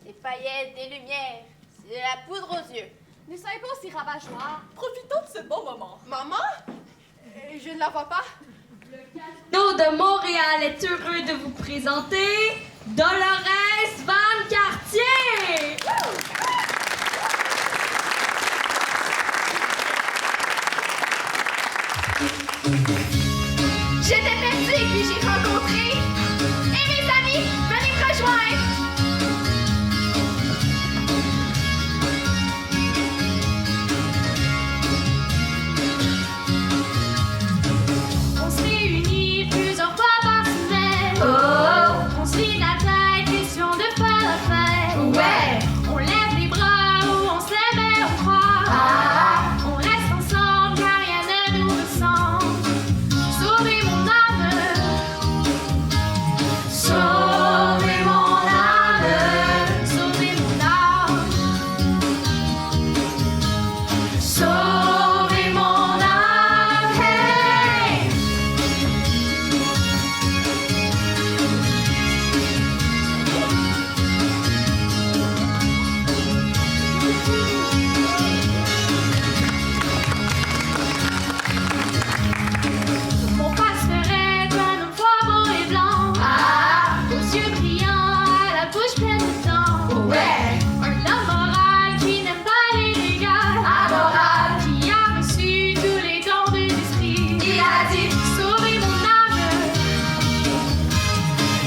Des paillettes, des lumières, c'est de la poudre aux yeux. Ne soyez pas aussi rabat-joie. Profitons de ce bon moment. Maman? Je ne la vois pas. Le Casino de Montréal est heureux de vous présenter Dolores Van Cartier. J'étais perdue puis j'ai rencontré. Et mes amis, venez me rejoindre. On se réunit plusieurs fois par semaine. On se vide la tête, question de faire la fête. Ouais. On lève les bras où on s'aimait, on croit. On reste ensemble car rien ne nous ressemble. Sauvez mon âme. Sauvez mon âme. Sauvez mon âme. Sauvez mon âme. Hey! Mon passe ferait un homme fort, beau et blanc. Aux yeux brillants, à la bouche pleine de sang. Un homme moral qui n'aime pas les dégâts. Amoral. Qui a reçu tous les dons de l'esprit. Il a dit sauvez mon âme.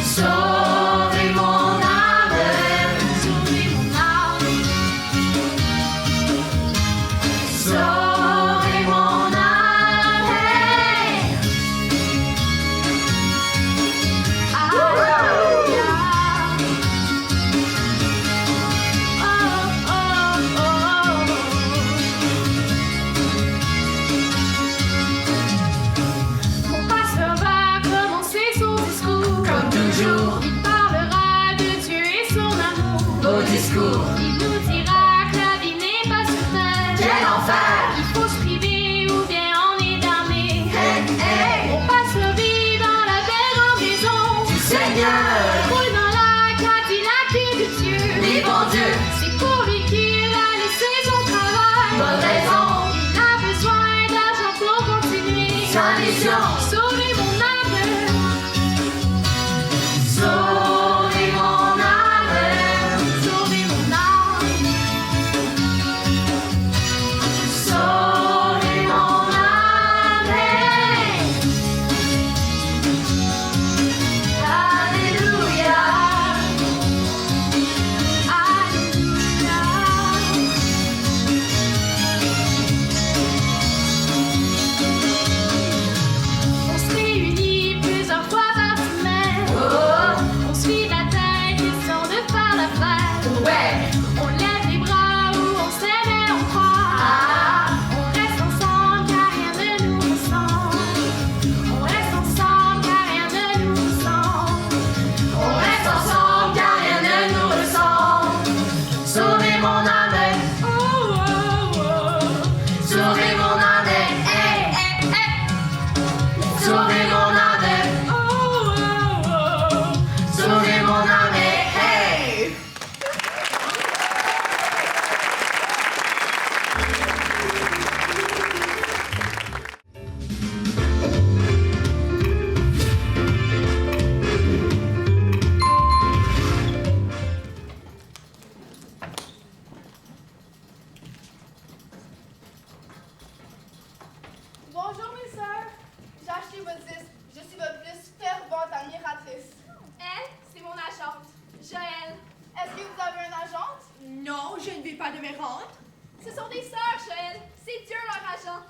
Sauvez mon âme. Sauvez mon âme. Sauvez mon âme. Hey! Alléluia. Oh, oh, oh. Mon pasteur va commencer son discours. Comme toujours, Il parlera de Dieu et son amour. beau discours. Il nous dira que la vie n'est pas sur terre. Quel enfer! Il faut se priver ou bien on est damné. Hey, hey! On passe nos vies dans la belle maison. Du Seigneur! Roule dans la Cadillac de Dieu. Oui, bon Dieu! C'est pour lui qu'il a laissé son travail. Bonne raison! Il a besoin d'argent pour continuer Sa mission! Sauver mon âme. Sauvez mon âme! Sauver mon âme. Sauvez mon âme! Hey! Alléluia! On se réunit plusieurs fois par semaine. On se vide la tête, question de faire la fête. Ouais! On lève les bras où on s'aimait, on croit. On reste ensemble car rien ne nous ressemble. On reste ensemble car rien ne nous ressemble. On reste ensemble car rien ne nous ressemble. Sauvez mon âme! Oh, oh, oh. Sauvez mon âme! Hey, hey, hey! Sauvez mon âme! Oh, oh, oh. Sauvez mon âme! Hey! Bonjour mes sœurs. J'ai acheté votre disque. Je suis votre plus fervente admiratrice. Elle, c'est mon agente, Joël. Est-ce que vous avez une agente? Non, je ne vais pas de mes rentes. Ce sont des sœurs, Joël. C'est Dieu leur agent.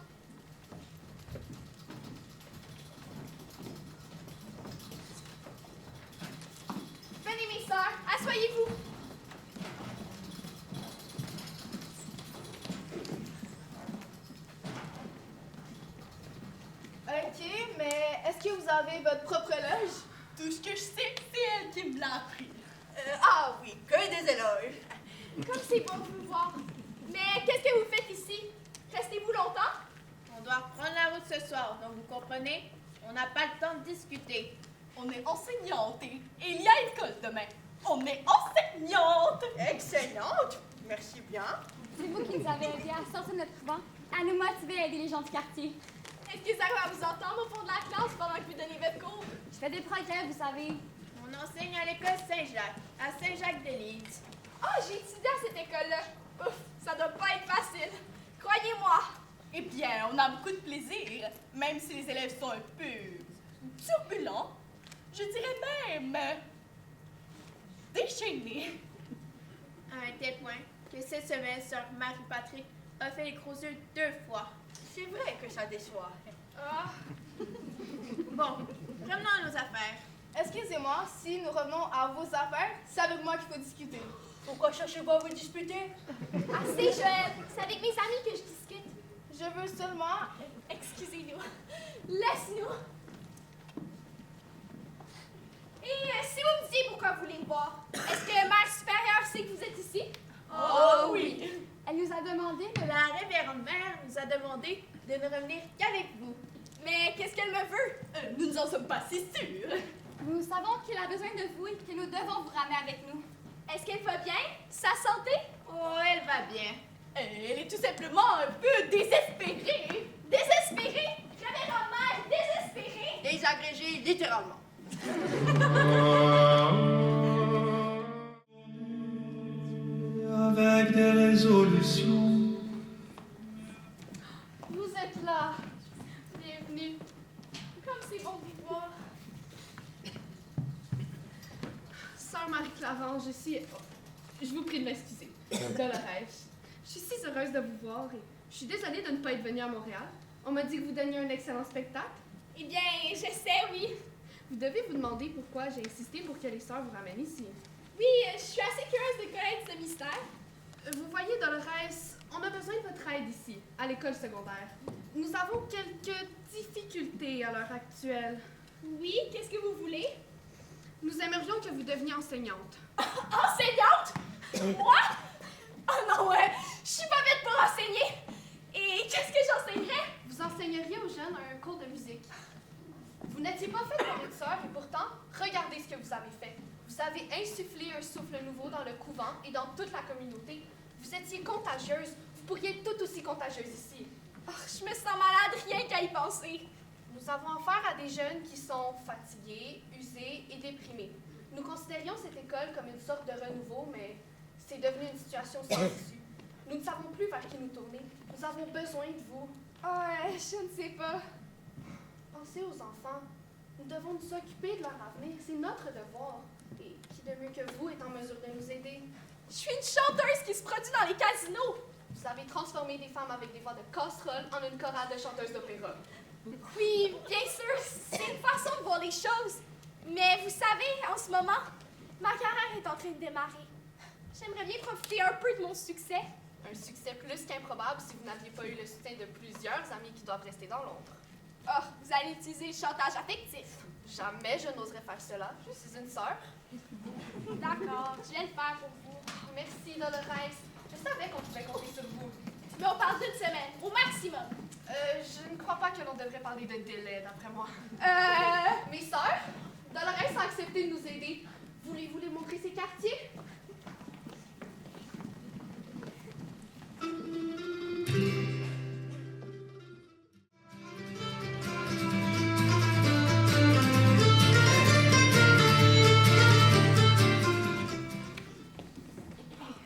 Venez, mes sœurs, asseyez-vous. Ok, mais est-ce que vous avez votre propre loge? Tout ce que je sais, c'est elle qui me l'a appris. Ah oui, que des éloges. Comme c'est bon de vous voir. Mais qu'est-ce que vous faites ici? Restez-vous longtemps? On doit reprendre la route ce soir, donc vous comprenez, on n'a pas le temps de discuter. On est enseignante et il y a école demain. On est enseignante. bien. C'est vous qui nous avez aidés à sortir de notre couvent, à nous motiver à aider les gens du quartier. Est-ce que ça va vous entendre au fond de la classe pendant que vous donnez votre cours? Je fais des progrès, vous savez. On enseigne à l'école Saint-Jacques, à Saint-Jacques-de-Lise. Oh, j'ai étudié à cette école-là. Ouf, ça doit pas être facile. Croyez-moi. Eh bien, on a beaucoup de plaisir, même si les élèves sont un peu turbulents. Je dirais même déchaînés. À un tel point que cette semaine, sœur Marie-Patrick a fait les gros yeux 2 fois. C'est vrai que ça déçoit. Ah, Bon, revenons à nos affaires. excusez-moi, si nous revenons à vos affaires, c'est avec moi qu'il faut discuter. Pourquoi cherchez-vous à vous disputer? Assez, Joël. C'est avec mes amis que je discute. Je veux seulement... Excusez-nous. Laisse-nous. Et si vous me disiez pourquoi vous voulez me voir, est-ce que Mère Supérieure sait que vous êtes ici? Oh oui! Elle nous a demandé de La révérende mère nous a demandé de ne revenir qu'avec vous. Mais qu'est-ce qu'elle me veut? Nous n'en sommes pas si sûrs. Nous savons qu'il a besoin de vous et que nous devons vous ramener avec nous. Est-ce qu'elle va bien? Sa santé? Oh, elle va bien. Elle est tout simplement un peu désespérée. Désespérée? Révérende Mère, désespérée? Désagrégée, littéralement. Avec des résolutions. Vous êtes là. Bienvenue. Comme c'est bon de vous voir. Sœur Marie-Clarence, je vous prie de m'excuser. Dolores. Je suis si heureuse de vous voir et je suis désolée de ne pas être venue à Montréal. On m'a dit que vous donniez un excellent spectacle. Eh bien, je sais, oui. Vous devez vous demander pourquoi j'ai insisté pour que les sœurs vous ramènent ici. Oui, je suis assez curieuse de connaître ce mystère. Vous voyez, Dolores, on a besoin de votre aide ici, à l'école secondaire. Nous avons quelques difficultés à l'heure actuelle. Oui, qu'est-ce que vous voulez? Nous aimerions que vous deveniez enseignante. Enseignante? Moi? Oh non, ouais, je suis pas faite pour enseigner. Et qu'est-ce que j'enseignerais? Vous enseigneriez aux jeunes un cours de musique. Vous n'étiez pas faite pour une sœur et pourtant, regardez ce que vous avez fait. Vous avez insufflé un souffle nouveau dans le couvent et dans toute la communauté. Vous étiez contagieuse. Vous pourriez être tout aussi contagieuse ici. Oh, je me sens malade rien qu'à y penser. Nous avons affaire à des jeunes qui sont fatigués, usés et déprimés. Nous considérions cette école comme une sorte de renouveau, mais c'est devenu une situation sans issue. Nous ne savons plus vers qui nous tourner. Nous avons besoin de vous. Ouais, je ne sais pas. Pensez aux enfants. Nous devons nous occuper de leur avenir. C'est notre devoir. Et qui de mieux que vous est en mesure de nous aider? Je suis une chanteuse qui se produit dans les casinos. Vous avez transformé des femmes avec des voix de casserole en une chorale de chanteuses d'opéra. Oui, bien sûr, c'est une façon de voir les choses. Mais vous savez, en ce moment, ma carrière est en train de démarrer. J'aimerais bien profiter un peu de mon succès. Un succès plus qu'improbable si vous n'aviez pas eu le soutien de plusieurs amis qui doivent rester dans l'ombre. Oh, vous allez utiliser le chantage affectif. Jamais je n'oserais faire cela. Je suis une sœur. D'accord, je viens le faire pour vous. Merci, Dolores. Je savais qu'on pouvait compter sur vous. Mais on parle d'une semaine, au maximum. Je ne crois pas que l'on devrait parler de délai, d'après moi. Mes Sœurs, Dolores a accepté de nous aider. Voulez-vous lui montrer ses quartiers?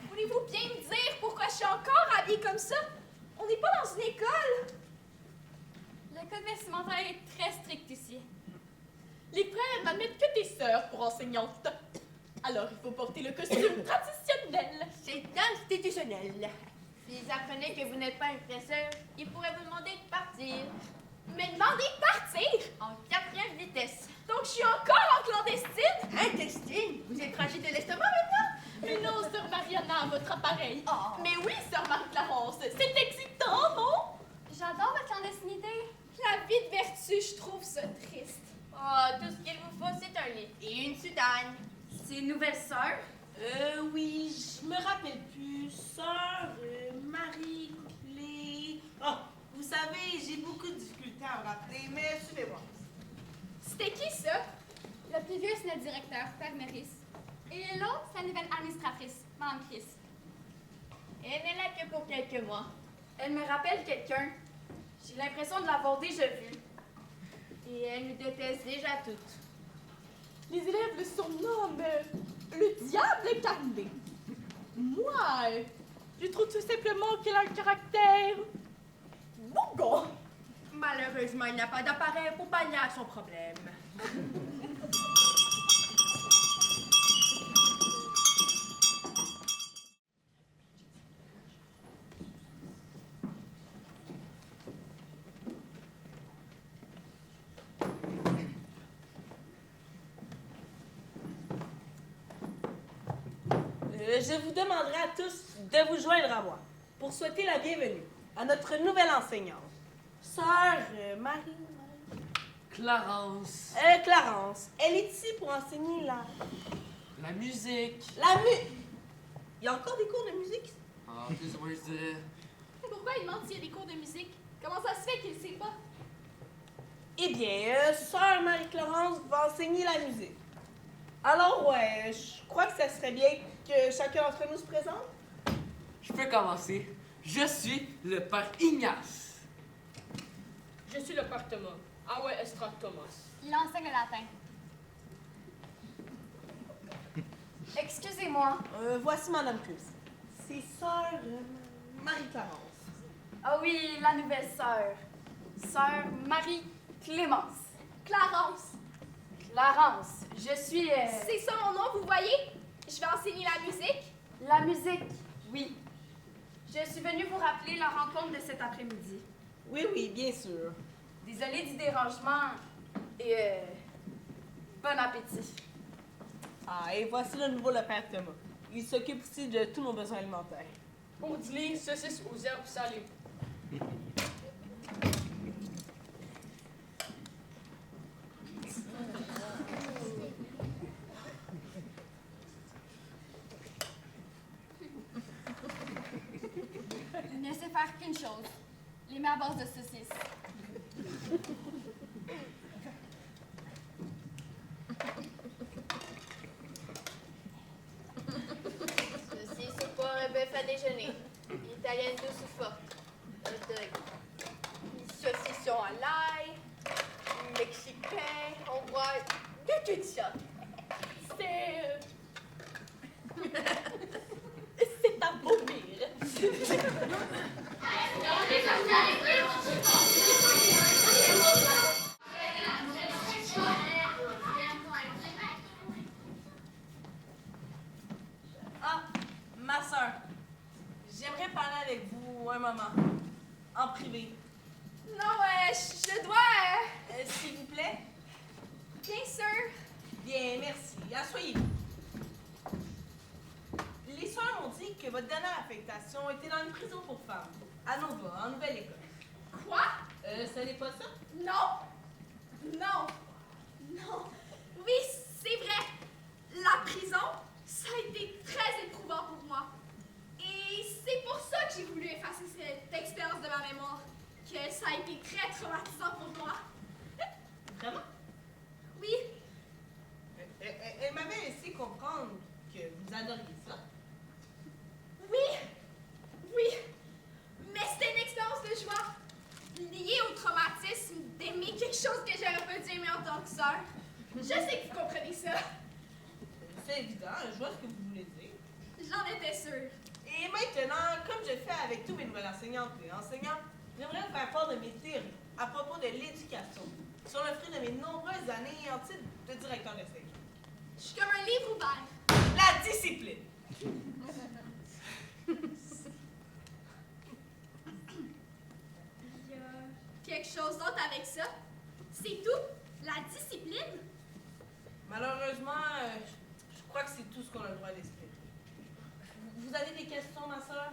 Voulez-vous bien me dire pourquoi je suis encore habillée comme ça? On n'est pas dans une école. Le code vestimentaire est très strict ici. Les frères n'admettent que tes sœurs pour enseignantes. Alors il faut porter le costume traditionnel. C'est institutionnel. S'ils apprenaient que vous n'êtes pas une vraie sœur, ils pourraient vous demander de partir. Me demander de partir? En 4e vitesse. Donc je suis encore en clandestine? Intestine? Vous êtes fragile de l'estomac maintenant? Mais non, sœur Mariana, votre appareil. Oh. Mais oui, sœur Marie-Clarence, c'est excitant, non? J'adore la clandestinité. La vie de vertu, je trouve ça triste. Oh, tout ce qu'il vous faut, c'est un lit et une soutane. C'est une nouvelle sœur. Oui, je me rappelle plus. Sœur Marie-Clé. Oh, vous savez, j'ai beaucoup de difficultés à me rappeler, mais suivez-moi. C'était qui ça? Le plus vieux, c'est le directeur, Père Méris. Et l'autre, c'est la nouvelle administratrice, Mme Chris. Elle n'est là que pour quelques mois. Elle me rappelle quelqu'un. J'ai l'impression de l'avoir déjà vue. Et elle nous déteste déjà toutes. Les élèves le surnomment le diable incarné. Moi, je trouve tout simplement qu'elle a un caractère bougon. Malheureusement, il n'y a pas d'appareil pour pallier à son problème. Je vous demanderai à tous de vous joindre à moi pour souhaiter la bienvenue à notre nouvelle enseignante, Sœur Marie. Clarence. Clarence. Elle est ici pour enseigner La musique. Il y a encore des cours de musique? Ah, plus ou moins, je dirais. Pourquoi il demande s'il y a des cours de musique? Comment ça se fait qu'il ne sait pas? Eh bien, Sœur Marie-Clarence va enseigner la musique. Alors, ouais, je crois que ça serait bien que chacun d'entre nous se présente. Je peux commencer. Je suis le père Ignace. Je suis le père Thomas. Ah ouais, Estrade Thomas. Il enseigne le latin. Excusez-moi. Voici Madame Cruz. C'est Sœur Marie-Clarence. Ah oui, la nouvelle sœur. Sœur Marie-Clémence. Clarence. Clarence. Je suis... C'est ça mon nom, vous voyez? Je vais enseigner la musique. La musique, oui. Je suis venue vous rappeler la rencontre de cet après-midi. Oui, bien sûr. Désolée du dérangement et bon appétit. Ah, et voici le nouveau le père Thomas. Il s'occupe aussi de tous nos besoins alimentaires. Pour dîner, saucisses aux herbes salées. Il ne sait faire qu'une chose. Les mets à base de saucisses. Ceci, c'est pour un bœuf à déjeuner. Italienne douce ou forte. Hot dog. Saucisson à l'ail. Mexicain. Hongrois. De tout ça. C'est... C'est un beau pire. Ah, ma sœur, j'aimerais parler avec vous un moment, en privé. Non, je dois... S'il vous plaît? Bien sûr. Bien, merci. Asseyez-vous. Les sœurs m'ont dit que votre dernière affectation était dans une prison pour femmes, à Nova, en Nouvelle-École. Quoi? Ce n'est pas ça? Non. Non. Non. Oui, c'est vrai. La prison, ça a été très éprouvant pour moi. Et c'est pour ça que j'ai voulu effacer cette expérience de ma mémoire. Que ça a été très traumatisant pour moi. Vraiment? Oui. Elle m'avait laissé comprendre que vous adoriez ça. Oui. Mais c'était une expérience de joie liée au traumatisme d'aimer quelque chose que j'aurais pas dû aimer en tant que sœur. Je sais que vous comprenez ça. C'est évident, je vois ce que vous voulez dire. J'en étais sûre. Et maintenant, comme je fais avec tous mes nouvelles enseignantes et enseignants, j'aimerais vous faire part de mes théories à propos de l'éducation, sur le fruit de mes nombreuses années en titre de directeur de cycle. Je suis comme un livre ouvert. La discipline. Il y a quelque chose d'autre avec ça. C'est tout? La discipline? Malheureusement, je crois que c'est tout ce qu'on a le droit d'espérer. Vous avez des questions, ma soeur?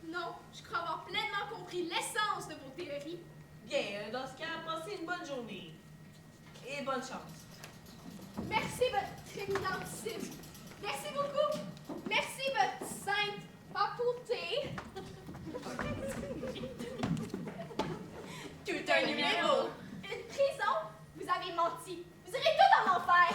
Non, je crois avoir pleinement compris l'essence de vos théories. Bien, dans ce cas, passez une bonne journée. Et bonne chance. Merci, votre éminentissime. Merci beaucoup. Merci, votre sainte papauté. Tout un numéro. Une prison? Vous avez menti. Vous irez tout en enfer.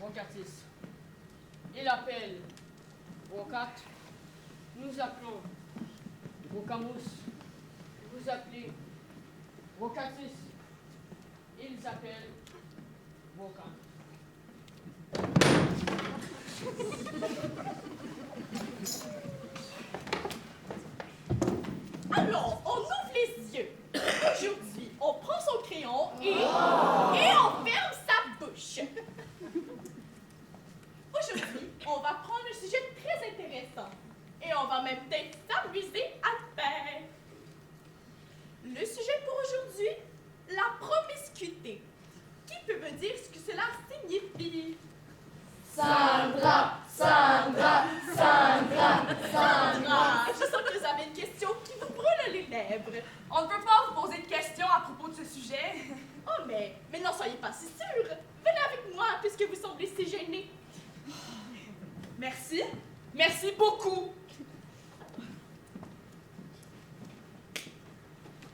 Vocatis. Il appelle. Vocat. Nous appelons. Vocamus. Vous appelez. Vocatis. Ils appellent. Vocat. Alors, on ouvre les yeux. Aujourd'hui, on prend son crayon et on ferme sa bouche. Aujourd'hui, on va prendre un sujet très intéressant et on va même peut-être s'amuser à faire. Le sujet pour aujourd'hui, la promiscuité. Qui peut me dire ce que cela signifie? Sandra, Sandra, Sandra, Sandra. Je sens que vous avez une question qui vous brûle les lèvres. On ne peut pas vous poser de questions à propos de ce sujet. Oh, mais n'en soyez pas si sûrs. Venez avec moi puisque vous semblez si gênés. Merci. Merci beaucoup.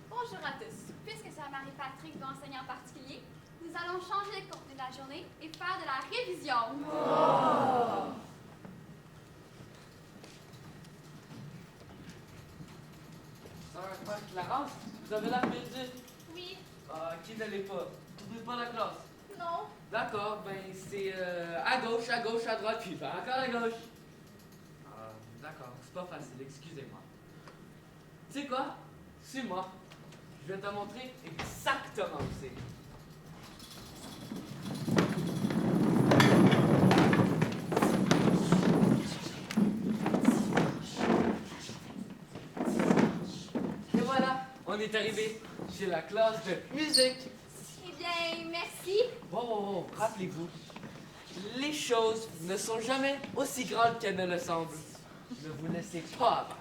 Bonjour à tous. Puisque c'est Marie-Patrick qui enseigne en particulier, nous allons changer le contenu de la journée et faire de la révision. Sœur Clarence, vous avez la perdue. Oui. Ah, qui ne l'est pas? Vous n'ouvrez pas la classe? Non. D'accord, ben c'est à gauche, à droite, puis ben encore à gauche. Ah, d'accord, c'est pas facile, excusez-moi. Tu sais quoi? Suis-moi. Je vais te montrer exactement où c'est. Et voilà, on est arrivé chez la classe de musique. Eh bien, merci. Bon, rappelez-vous, les choses ne sont jamais aussi grandes qu'elles ne le semblent. Ne vous laissez pas abattre.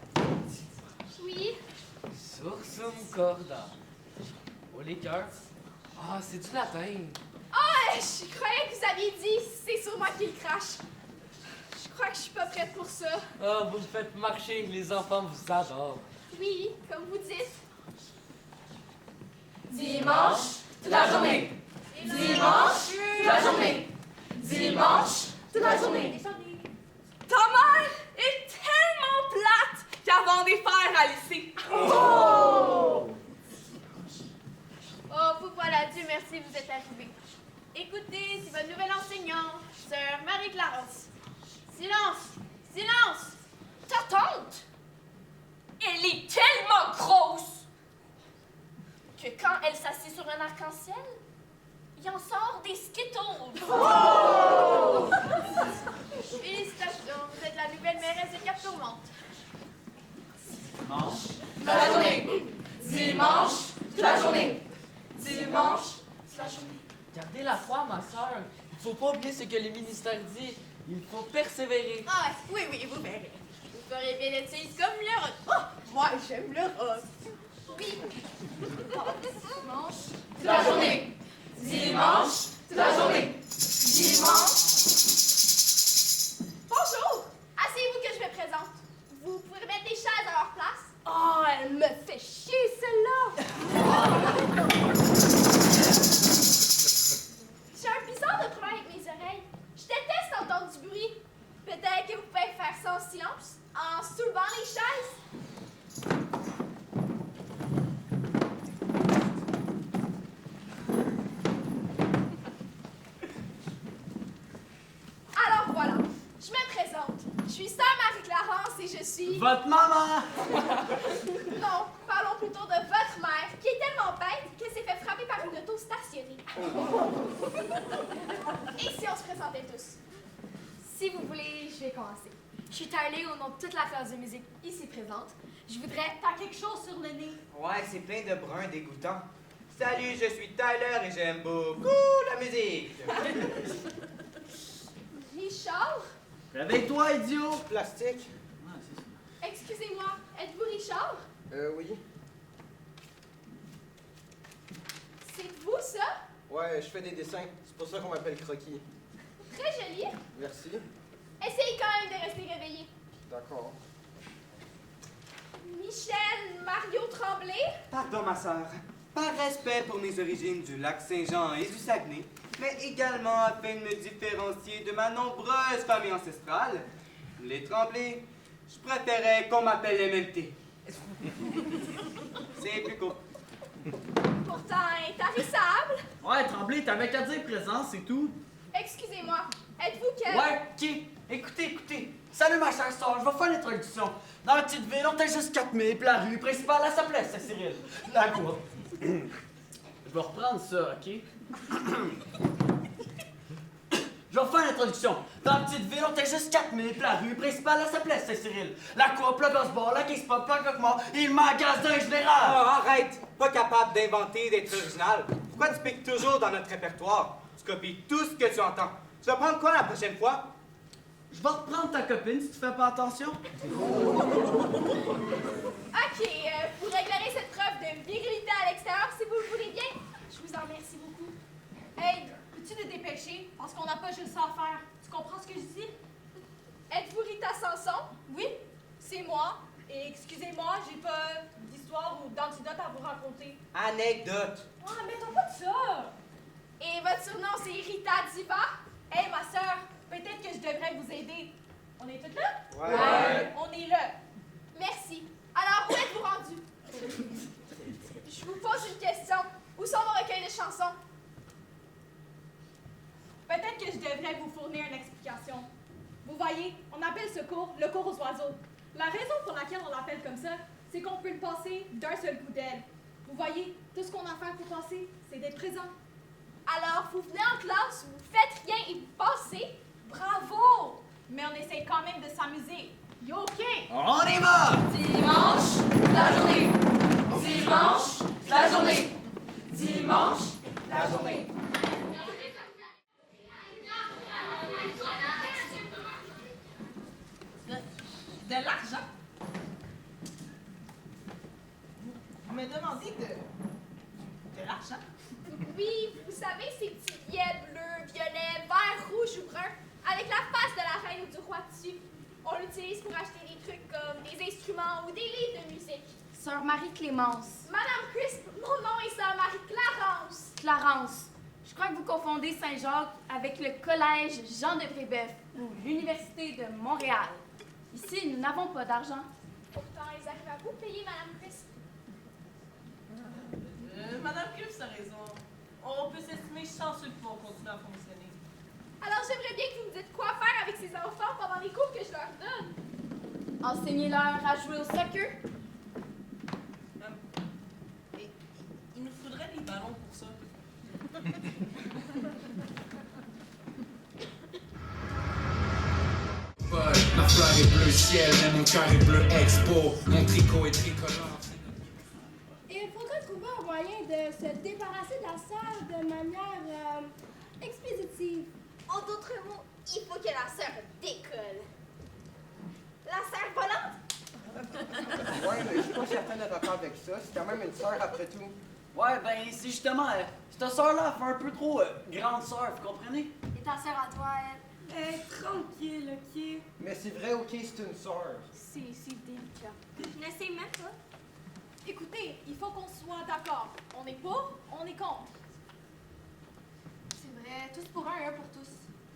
Oui. Sursum corda. Oh, les cœurs. Ah, c'est du latin. Ah, je croyais que vous aviez dit c'est sur moi qu'il crache. Je crois que je suis pas prête pour ça. Ah, vous me faites marcher, les enfants vous adorent. Oui, comme vous dites. Dimanche, toute la journée. Dimanche, toute la journée. Dimanche, toute la journée. Ta mère est tellement plate qu'avant des fers à laisser. Oh, vous voilà, Dieu merci, vous êtes arrivés. Écoutez, c'est votre nouvelle enseignante, sœur Marie-Clarence. Silence! Silence! Ta tante, elle est tellement grosse que quand elle s'assied sur un arc-en-ciel, il en sort des Skittles. Oh! Félicitations, vous êtes la nouvelle mairesse de Cap-Tourmente. Dimanche, toute la journée. Dimanche, toute la journée. Dimanche, toute la journée. Gardez la foi, ma sœur. Il faut pas oublier ce que le ministère dit. Il faut persévérer. Ah, oui, vous verrez. Vous ferez bien être sise comme le rock. Oh, moi, j'aime le rock. Oui. Dimanche, toute la journée. Dimanche, toute la journée. Dimanche. Bonjour, asseyez-vous que je me présente. Vous pouvez remettre des chaises à leur place. Oh, elle me fait chier, celle-là. J'ai un bizarre de problème avec mes oreilles. Je déteste entendre du bruit. Peut-être que vous pouvez faire ça en silence, en soulevant les chaises. Alors voilà, je me présente. Je suis sœur Marie-Clarence et je suis... Votre maman! Non, parlons plutôt de votre mère, qui est tellement bête qu'elle s'est fait frapper par une auto stationnée. Et si on se présentait tous? Si vous voulez, je vais commencer. Je suis Tyler au nom de toute la classe de musique ici présente. Je voudrais... T'as quelque chose sur le nez? Ouais, c'est plein de bruns dégoûtants. Salut, je suis Tyler et j'aime beaucoup la musique. Richard? Réveille-toi, idiot! Plastique. Excusez-moi, êtes-vous Richard? Oui. C'est vous, ça? Ouais, je fais des dessins. C'est pour ça qu'on m'appelle Croquis. Très joli. Merci. Essayez quand même de rester réveillé. D'accord. Michel Mario Tremblay? Pardon, ma sœur. Par respect pour mes origines du lac Saint-Jean et du Saguenay, mais également afin de me différencier de ma nombreuse famille ancestrale, les Tremblay, je préférais qu'on m'appelle MMT. C'est plus court. Pourtant intarissable. Ouais, Tremblay, t'avais qu'à dire présent, c'est tout. Excusez-moi, êtes-vous quel... Ouais, ok. Écoutez. Salut ma chère sœur, je vais faire l'introduction. Dans la petite ville, on était juste 4000, puis la rue principale à sa place, c'est Cyril. La cour. Je vais reprendre ça, ok? Je vais faire l'introduction. Dans la petite ville, on était juste 4000, puis la rue principale à sa place, c'est Cyril. La coupe, le gosse-bar, la caisse-pop, le coque-mort et le magasin général. Oh, arrête! Pas capable d'inventer, d'être original. Pourquoi tu piques toujours dans notre répertoire? Tu copies tout ce que tu entends. Tu vas prendre quoi la prochaine fois? Je vais reprendre ta copine si tu fais pas attention. Ok, pour éclairer cette preuve de virilité à l'extérieur, si vous le voulez bien, je vous en remercie beaucoup. Hey, peux-tu te dépêcher? Parce qu'on n'a pas juste ça à faire. Tu comprends ce que je dis? Êtes-vous Rita Sanson? Oui, c'est moi. Et excusez-moi, j'ai pas d'histoire ou d'antidote à vous raconter. Anecdote. Ah, mais t'as pas de ça! Et votre surnom, c'est Rita Diva? Hey, ma sœur, peut-être que je devrais vous aider. On est toutes là? Ouais. On est là. Merci. Alors, où êtes-vous rendu? Je vous pose une question. Où sont vos recueils de chansons? Peut-être que je devrais vous fournir une explication. Vous voyez, on appelle ce cours le cours aux oiseaux. La raison pour laquelle on l'appelle comme ça, c'est qu'on peut le passer d'un seul coup d'aile. Vous voyez, tout ce qu'on a à faire pour passer, c'est d'être présent. Alors, vous venez en classe, vous faites rien et vous passez? Bravo! Mais on essaie quand même de s'amuser. Yo, OK? On y va! Dimanche, la journée. Dimanche, la journée. Dimanche, la journée. De l'argent? Vous me demandez de l'argent? Oui, vous savez ces petits billets bleus, violets, verts, rouges ou bruns, avec la face de la reine ou du roi dessus. On l'utilise pour acheter des trucs comme des instruments ou des livres de musique. Sœur Marie-Clémence. Madame Crisp, mon nom est Sœur Marie-Clarence. Clarence. Je crois que vous confondez Saint-Jacques avec le collège Jean de Brébeuf ou l'Université de Montréal. Ici, nous n'avons pas d'argent. Pourtant, ils arrivent à vous payer, Madame Crisp. Madame Crisp a raison. On peut s'estimer chanceux de pouvoir continuer à fonctionner. Alors, j'aimerais bien que vous me dites quoi faire avec ces enfants pendant les cours que je leur donne. Enseignez-leur à jouer au soccer. Et il nous faudrait des ballons pour ça. Ma fleur est bleu ciel, mais mon cœur est bleu expo. Mon tricot est tricolore. Il faudrait trouver un moyen de se débarrasser de la salle de manière expéditive. En d'autres mots, il faut que la sœur décolle. La sœur volante? Ouais, mais je suis pas certain d'être d'accord avec ça. C'est quand même une sœur après tout. Ouais, ben c'est justement, cette sœur-là fait un peu trop grande sœur, vous comprenez? Et ta sœur à toi, elle? Tranquille, OK? Mais c'est vrai, ok, c'est une sœur. C'est délicat. Je ne sais même pas. Écoutez, il faut qu'on soit d'accord. On est pour, on est contre. C'est vrai, tous pour un pour tous.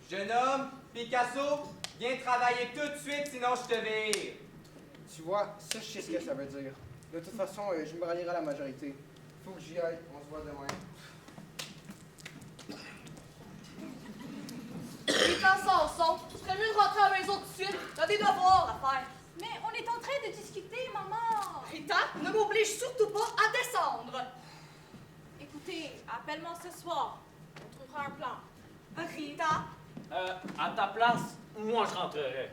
Jeune homme, Picasso, viens travailler tout de suite, sinon je te vire. Tu vois, ça, je sais ce que ça veut dire. De toute façon, je me rallierai à la majorité. Faut que j'y aille. On se voit demain. Rita Sanson, tu serais mieux de rentrer à la maison tout de suite. T'as des devoirs à faire. Mais on est en train de discuter, maman. Rita, ne m'oblige surtout pas à descendre. Écoutez, appelle-moi ce soir. On trouvera un plan. Rita, À ta place, moi je rentrerai.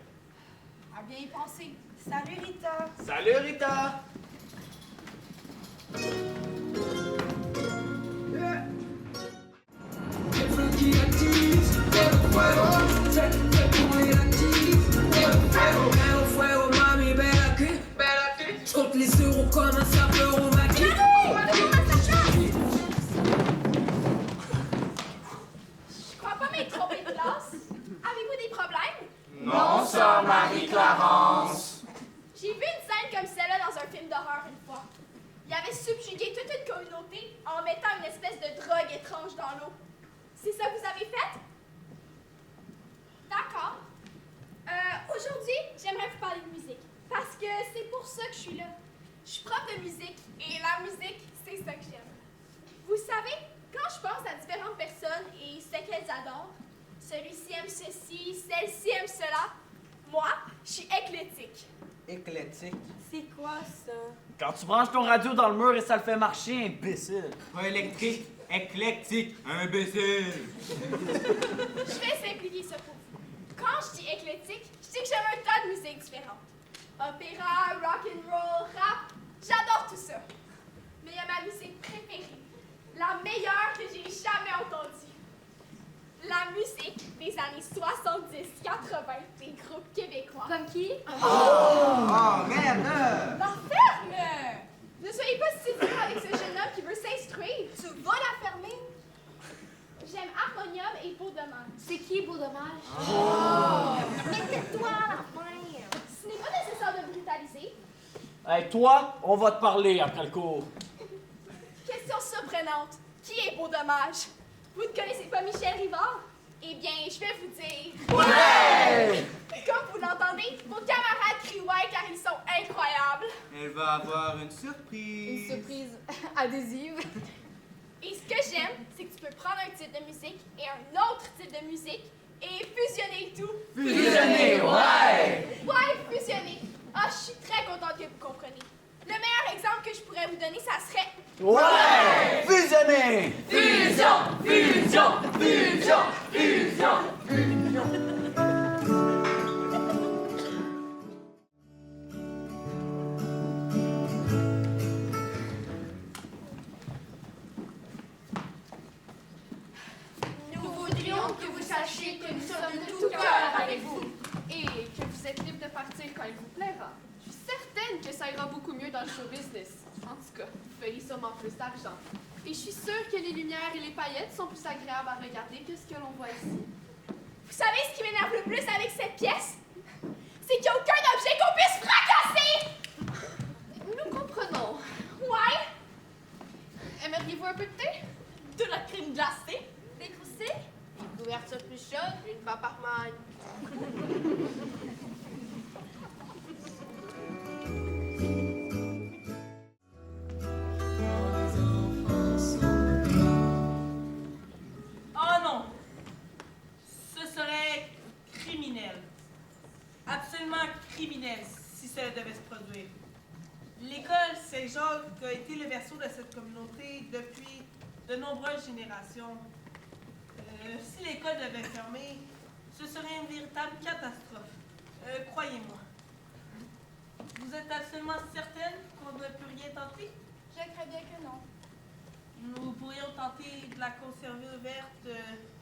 à bien y penser. Salut, Rita. Salut Rita! J'compte les euros comme un sapeur au maquis. Je crois pas m'être trompée de classe. Avez-vous des problèmes? Non, sœur Marie-Clarence. J'ai vu une scène comme celle-là dans un film d'horreur une fois. Il avait subjugué toute une communauté en mettant une espèce de drogue étrange dans l'eau. C'est ça que vous avez fait? D'accord. Aujourd'hui, j'aimerais vous parler de musique. Parce que c'est pour ça que je suis là. Je suis prof de musique et la musique, c'est ça que j'aime. Vous savez, quand je pense à différentes personnes et ce qu'elles adorent, celui-ci aime ceci, celle-ci aime cela, moi, je suis éclectique. Éclectique. C'est quoi ça? Quand tu branches ton radio dans le mur et ça le fait marcher, imbécile. Pas électrique, éclectique, imbécile. Je vais simplifier ça pour vous. Quand je dis éclectique, je dis que j'aime un tas de musiques différentes. Opéra, rock'n'roll, rap, j'adore tout ça. Mais il y a ma musique préférée, la meilleure que j'ai jamais entendue. La musique des années 70-80 des groupes québécois. Comme qui? Oh, merde! La ferme! Ne soyez pas si dur avec ce jeune homme qui veut s'instruire. Tu vas la fermer? J'aime Harmonium et Beau Dommage. C'est qui, Beau Dommage? Mais tais-toi à la fin! Ce n'est pas nécessaire de brutaliser. Hey, toi, on va te parler après le cours. Question surprenante. Qui est Beau Dommage? Vous ne connaissez pas Michel Rivard? Eh bien, je vais vous dire. Ouais! Comme vous l'entendez, vos camarades crient ouais car ils sont incroyables. Elle va avoir une surprise. Une surprise adhésive. Et ce que j'aime, c'est que tu peux prendre un type de musique et un autre type de musique et fusionner tout. Fusionner, ouais! Ouais, fusionner. Ah, je suis très contente que vous compreniez. Le meilleur exemple que je pourrais vous donner, ça serait... Ouais! Fusionner! Fusion, fusion, fusion, fusion, fusion. Nous voudrions que vous sachiez que nous sommes de tout cœur avec vous et que vous êtes libre de partir quand il vous plaira. Je suis certaine que ça ira beaucoup mieux dans le show business. En tout cas, vous feriez sûrement plus d'argent. Et je suis sûre que les lumières et les paillettes sont plus agréables à regarder que ce que l'on voit ici. Vous savez ce qui m'énerve le plus avec cette pièce? C'est qu'il n'y a aucun objet qu'on puisse fracasser! Nous comprenons. Ouais? Aimeriez-vous un peu de thé? De la crème glacée? Des croustilles? Une couverture plus chaude, une paparman. Oh non! Ce serait criminel. Absolument criminel si cela devait se produire. L'école Saint-Jacques a été le berceau de cette communauté depuis de nombreuses générations. Si l'école devait fermer, ce serait une véritable catastrophe. Croyez-moi. Vous êtes absolument certaine qu'on ne peut rien tenter? Je crains bien que non. Nous pourrions tenter de la conserver ouverte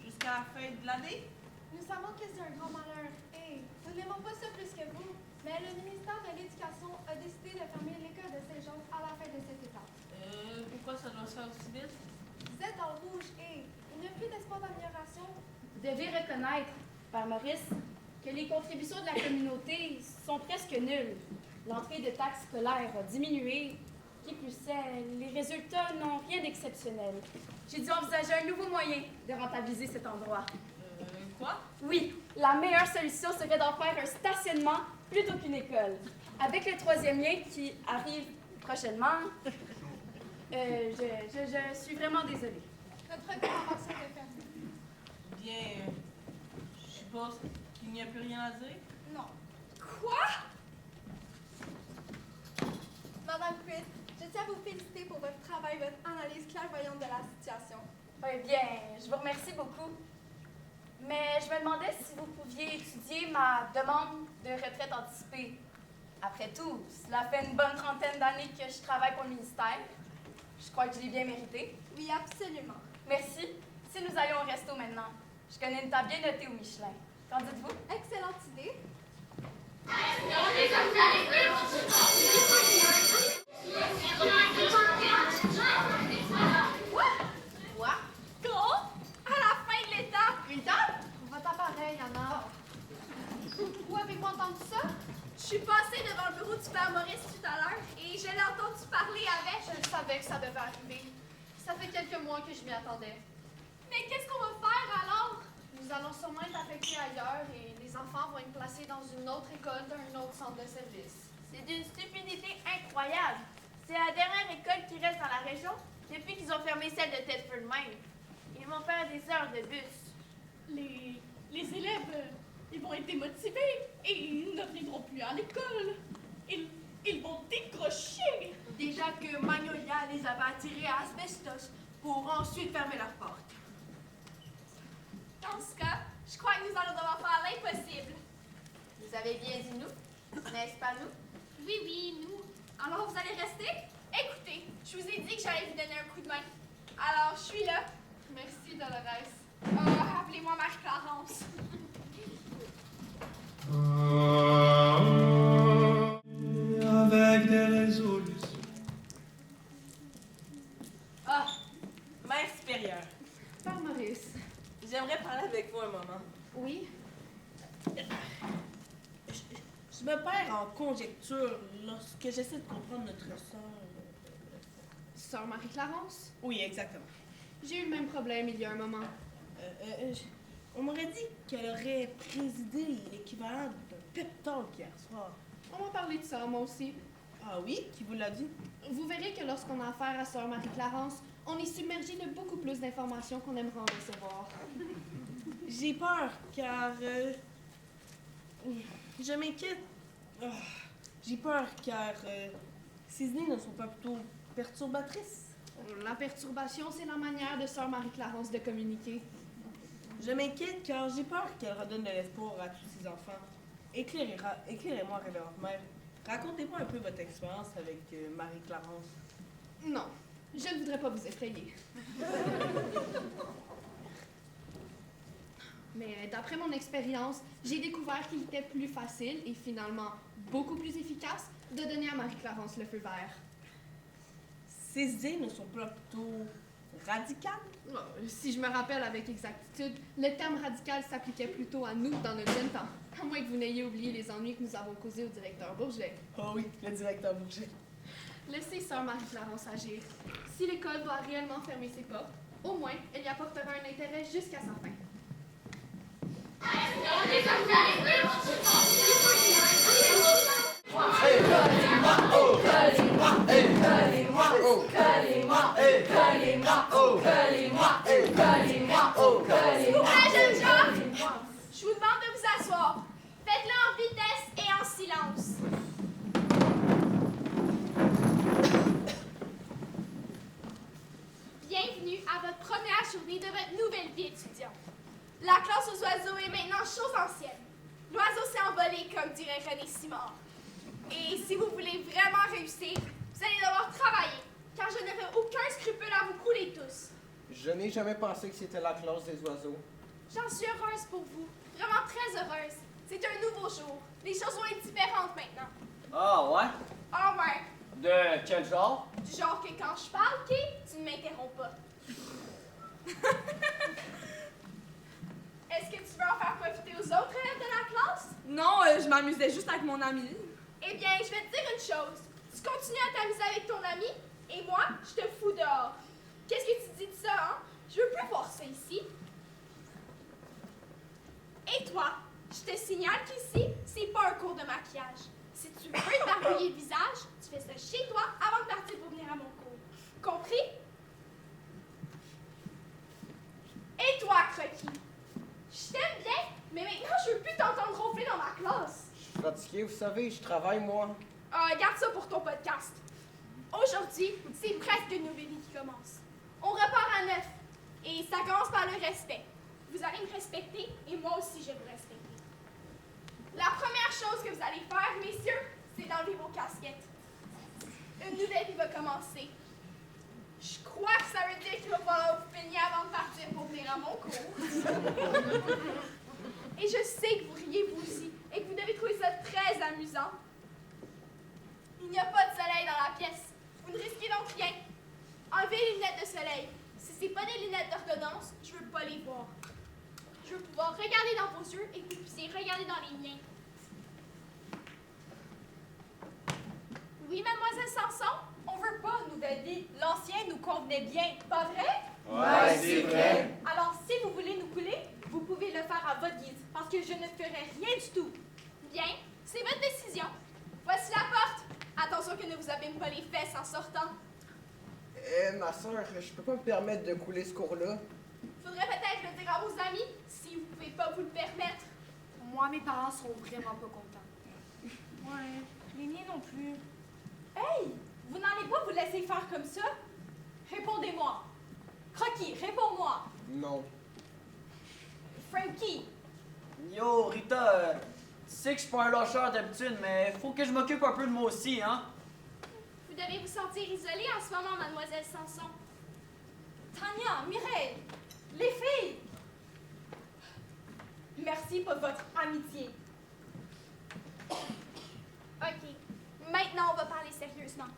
jusqu'à la fin de l'année? Nous savons que c'est un grand malheur et nous n'aimons pas ça plus que vous. Mais le ministère de l'Éducation a décidé de fermer l'école de Saint-Jean à la fin de cet état. Pourquoi ça doit se faire aussi vite? Vous êtes dans le rouge et il n'y a plus d'espoir d'amélioration. Vous devez reconnaître, Père Maurice, que les contributions de la communauté sont presque nulles. L'entrée de taxes scolaires a diminué. Qui plus est, les résultats n'ont rien d'exceptionnel. J'ai dû envisager un nouveau moyen de rentabiliser cet endroit. Quoi? Oui, la meilleure solution serait d'en faire un stationnement plutôt qu'une école. Avec le troisième lien qui arrive prochainement, je suis vraiment désolée. Notre convention est fermée. Bien, je suppose qu'il n'y a plus rien à dire? Non. Quoi? Madame Quitt, je tiens à vous féliciter pour votre travail, votre analyse clairvoyante de la situation. Eh bien, je vous remercie beaucoup. Mais je me demandais si vous pouviez étudier ma demande de retraite anticipée. Après tout, cela fait une bonne trentaine d'années que je travaille pour le ministère. Je crois que je l'ai bien mérité. Oui, absolument. Merci. Si nous allions au resto maintenant, je connais une table bien notée au Michelin. Qu'en dites-vous? Excellente idée. Quoi? Quand? À la fin de l'état. Une table? Votre appareil, Anna. Où avez-vous entendu ça? Je suis passée devant le bureau du père Maurice tout à l'heure et je l'ai entendu parler avec. Je savais que ça devait arriver. Ça fait quelques mois que je m'y attendais. Mais qu'est-ce qu'on va faire? nous allons sûrement être affectés ailleurs et les enfants vont être placés dans une autre école d'un autre centre de service. C'est d'une stupidité incroyable. C'est la dernière école qui reste dans la région depuis qu'ils ont fermé celle de Tedford Mine. Ils vont faire des heures de bus. Les élèves, ils vont être démotivés et ils ne viendront plus à l'école. Ils vont décrocher. Déjà que Magnolia les avait attirés à Asbestos pour ensuite fermer leurs portes. Dans ce cas, je crois que nous allons devoir faire l'impossible. Vous avez bien dit nous, n'est-ce pas nous? Oui, oui, nous. Alors vous allez rester? Écoutez, je vous ai dit que j'allais vous donner un coup de main. Alors, je suis là. Merci, Dolores. Appelez-moi Marie-Clarence. Avec des résolutions. Ah, mère supérieure. Par Maurice. J'aimerais parler avec vous un moment. Oui? Je me perds en conjecture lorsque j'essaie de comprendre notre sœur. Sœur Marie-Clarence? Oui, exactement. J'ai eu le même problème il y a un moment. On m'aurait dit qu'elle aurait présidé l'équivalent d'un pep talk hier soir. On m'a parlé de ça, moi aussi. Ah oui? Qui vous l'a dit? Vous verrez que lorsqu'on a affaire à Sœur Marie-Clarence, on est submergé de beaucoup plus d'informations qu'on aimerait en recevoir. J'ai peur, car... je m'inquiète. Ah, j'ai peur, car... ces idées ne sont pas plutôt perturbatrices. La perturbation, c'est la manière de Sœur Marie-Clarence de communiquer. Je m'inquiète, car j'ai peur qu'elle redonne de l'espoir à tous ces enfants. Éclairez-moi, révérende mère. Racontez-moi un peu votre expérience avec Marie-Clarence. Non, je ne voudrais pas vous effrayer. Mais d'après mon expérience, j'ai découvert qu'il était plus facile et finalement beaucoup plus efficace de donner à Marie-Clarence le feu vert. Ces idées ne sont pas plutôt radicales? Si je me rappelle avec exactitude, le terme radical s'appliquait plutôt à nous dans notre jeune temps. À moins que vous n'ayez oublié les ennuis que nous avons causés au directeur Bourget. Oh oui, le directeur Bourget. Laissez Sœur Marie-Clarence agir. Si l'école doit réellement fermer ses portes, au moins, elle y apportera un intérêt jusqu'à sa fin. S'il vous plaît, jeunes gens, je vous demande de vous asseoir. Faites-le en vitesse et en silence. Bienvenue à votre première journée de votre nouvelle vie étudiante. La classe aux oiseaux est maintenant chose ancienne. L'oiseau s'est envolé, comme dirait René Simard. Et si vous voulez vraiment réussir, vous allez devoir travailler, car je n'aurai aucun scrupule à vous couler tous. Je n'ai jamais pensé que c'était la classe des oiseaux. J'en suis heureuse pour vous, vraiment très heureuse. C'est un nouveau jour. Les choses vont être différentes maintenant. Ah ouais? Ah ouais, De quel genre? du genre que quand je parle, Kay, tu ne m'interromps pas. Est-ce que tu veux en faire profiter aux autres élèves de la classe? Non, je m'amusais juste avec mon ami. Eh bien, je vais te dire une chose. Tu continues à t'amuser avec ton ami, et moi, je te fous dehors. Qu'est-ce que tu dis de ça, hein? Je veux plus voir ça ici. Et toi, je te signale qu'ici, c'est pas un cours de maquillage. Si tu veux te barbouiller le visage, tu fais ça chez toi avant de partir pour venir à mon cours. Compris? Et toi, Croquis? Je t'aime bien, mais maintenant, je veux plus t'entendre ronfler dans ma classe. Je suis fatigué, vous savez, je travaille, moi. Garde ça pour ton podcast. Aujourd'hui, c'est presque une nouvelle vie qui commence. On repart à neuf. Et ça commence par le respect. Vous allez me respecter et moi aussi je vais vous respecter. La première chose que vous allez faire, messieurs, c'est d'enlever vos casquettes. Une nouvelle vie va commencer. Je crois que ça veut dire qu'il va falloir vous peigner avant de partir pour venir à mon cours. Et je sais que vous riez vous aussi et que vous devez trouver ça très amusant. Il n'y a pas de soleil dans la pièce. Vous ne risquez donc rien. Enlevez les lunettes de soleil. Si ce n'est pas des lunettes d'orthodonce, je ne veux pas les voir. Je veux pouvoir regarder dans vos yeux et que vous puissiez regarder dans les miens. Oui, mademoiselle Sanson, on veut pas une nouvelle vie. L'ancien nous convenait bien, pas vrai? Ouais, c'est vrai. Alors, si vous voulez nous couler, Vous pouvez le faire à votre guise, parce que je ne ferai rien du tout. Bien, c'est votre décision. Voici la porte. Attention que ne vous abîme pas les fesses en sortant. Ma soeur, je peux pas me permettre de couler ce cours-là. Faudrait peut-être le dire à vos amis, si vous pouvez pas vous le permettre. Moi, mes parents seront vraiment pas contents. Ouais, les miens non plus. Hey! Vous n'allez pas vous laisser faire comme ça? Répondez-moi. Crocky, réponds-moi. Non. Frankie, Yo, Rita, tu sais que je suis pas un lâcheur d'habitude, mais faut que je m'occupe un peu de moi aussi, hein? Vous devez vous sentir isolée en ce moment, mademoiselle Sanson. Tania, Mireille, les filles. Merci pour votre amitié. OK. Maintenant, on va parler sérieusement.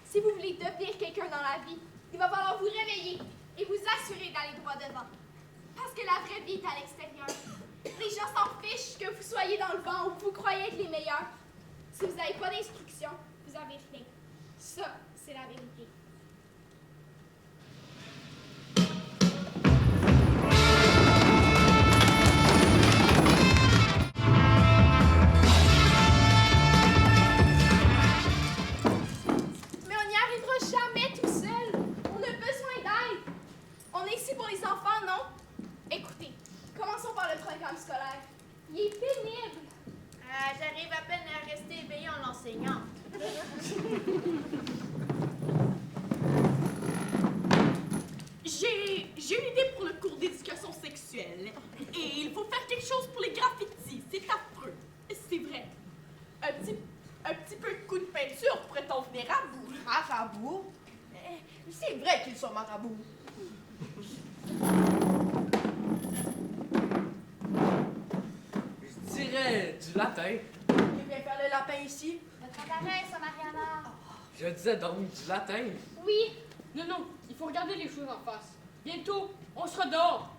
Si vous voulez devenir quelqu'un dans la vie, il va falloir vous réveiller et vous assurer d'aller droit devant. Parce que la vraie vie est à l'extérieur. Les gens s'en fichent que vous soyez dans le vent ou que vous croyez être les meilleurs. Si vous n'avez pas d'instruction, vous avez rien. Ça, c'est la vérité. Mais on n'y arrivera jamais tout seul. On a besoin d'aide. On est ici pour les enfants, non? Écoutez, commençons par le programme scolaire. Il est pénible. J'arrive à peine à rester éveillée en l'enseignant. J'ai une idée pour le cours d'éducation sexuelle. Et il faut faire quelque chose pour les graffitis. C'est affreux. C'est vrai. Un petit peu de coup de peinture pourrait en venir à bout. Marabout? C'est vrai qu'ils sont marabouts. Je dirais du latin. Tu viens faire le lapin ici? Votre adresse, Mariana. Je disais donc du latin. Oui, Non, il faut regarder les choses en face. Bientôt, on sera dehors.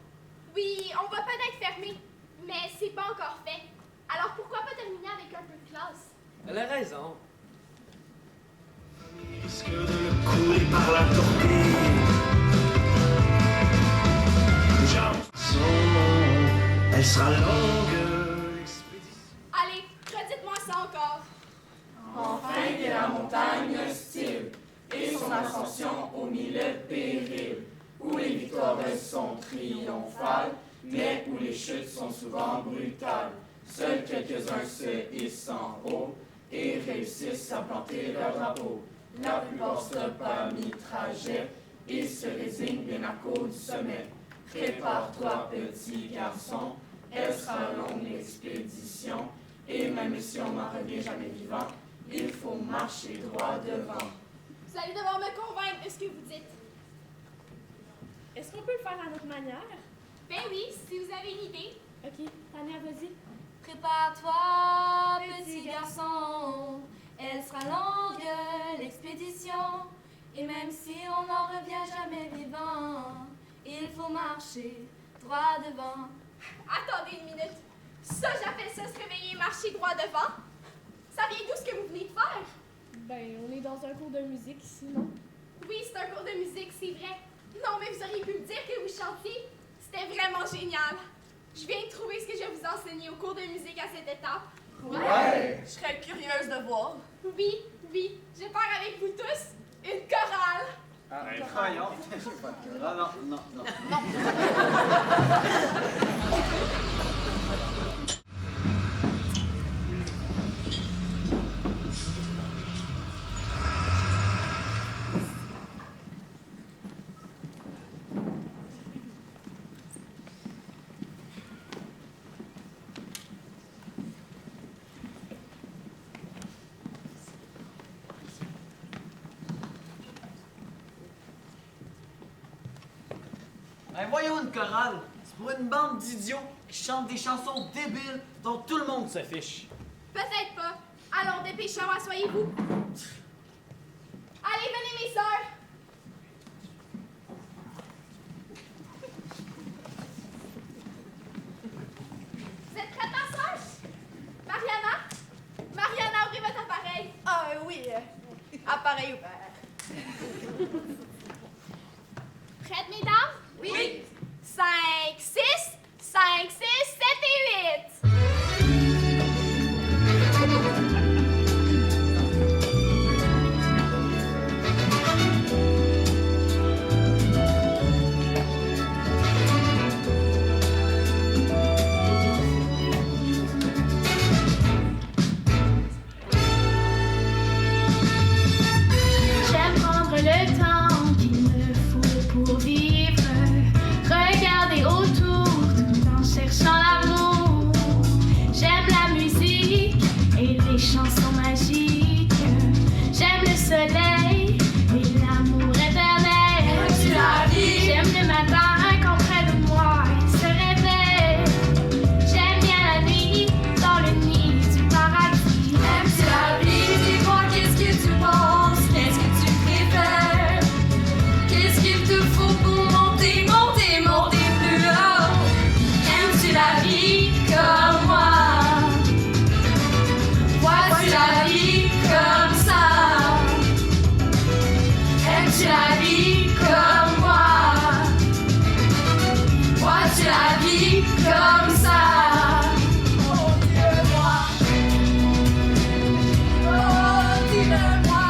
oui, on va peut-être fermer, mais c'est pas encore fait. Alors pourquoi pas terminer avec un peu de classe? Elle a raison. Risque de le couler par la torpille. Chanson, elle sera longue, l'expédition. Allez, redites-moi ça encore. Enfin de la montagne hostile, et son ascension au milieu péril, où les victoires sont triomphales, mais où les chutes sont souvent brutales. Seuls quelques-uns se hissent en haut et réussissent à planter leur drapeau. La plupart stoppent à mi-trajet et se résignent bien à cause du sommet. Prépare-toi, petit garçon, elle sera longue l'expédition, et même si on n'en revient jamais vivant, il faut marcher droit devant. Vous allez devoir me convaincre de ce que vous dites. Est-ce qu'on peut le faire à notre manière? Ben oui, si vous avez une idée. Ok, Tania, vas-y. Prépare-toi, petit garçon. Elle sera longue, l'expédition. Et même si on n'en revient jamais vivant, il faut marcher droit devant. Attendez une minute. Ça, j'appelle ça se réveiller et marcher droit devant. Ça vient d'où ce que vous venez de faire? Ben, on est dans un cours de musique ici, non? Oui, c'est un cours de musique, c'est vrai. Non, mais vous auriez pu me dire que vous chantiez. C'était vraiment génial. Je viens de trouver ce que je vais vous enseigner au cours de musique à cette étape. Ouais! Je serais curieuse de voir. Oui, je pars avec vous tous une chorale. Voyons. Non. Ben voyons une chorale. C'est pour une bande d'idiots qui chantent des chansons débiles dont tout le monde se fiche. Peut-être pas. Alors, dépêchez-vous, asseyez-vous. Allez, venez, mes sœurs. Vous êtes prêtes, ma sœur? Mariana, ouvrez votre appareil. Ah oui, appareil ouvert. Prêtes, mesdames? Oui. 5, 6, 5, 5, 6, 7 et 8. J'aime prendre le temps qu'il me faut pour vivre, regarder autour tout en cherchant l'amour. J'aime la musique et les chansons magiques. J'aime le soleil et l'amour éternel. Aimes-tu la vie? J'aime le matin quand près de moi il se réveille. J'aime bien la nuit dans le nid du paradis. Aimes-tu la vie? Dis-moi qu'est-ce que tu penses? Qu'est-ce que tu préfères? Qu'est-ce qu'il te faut pour monter, monter, monter plus haut? Aimes-tu la vie comme moi? Vois-tu la vie comme ça? Aimes-tu la vie comme moi? Vois-tu la vie comme ça? Oh, dis-le-moi. Oh, dis-le-moi.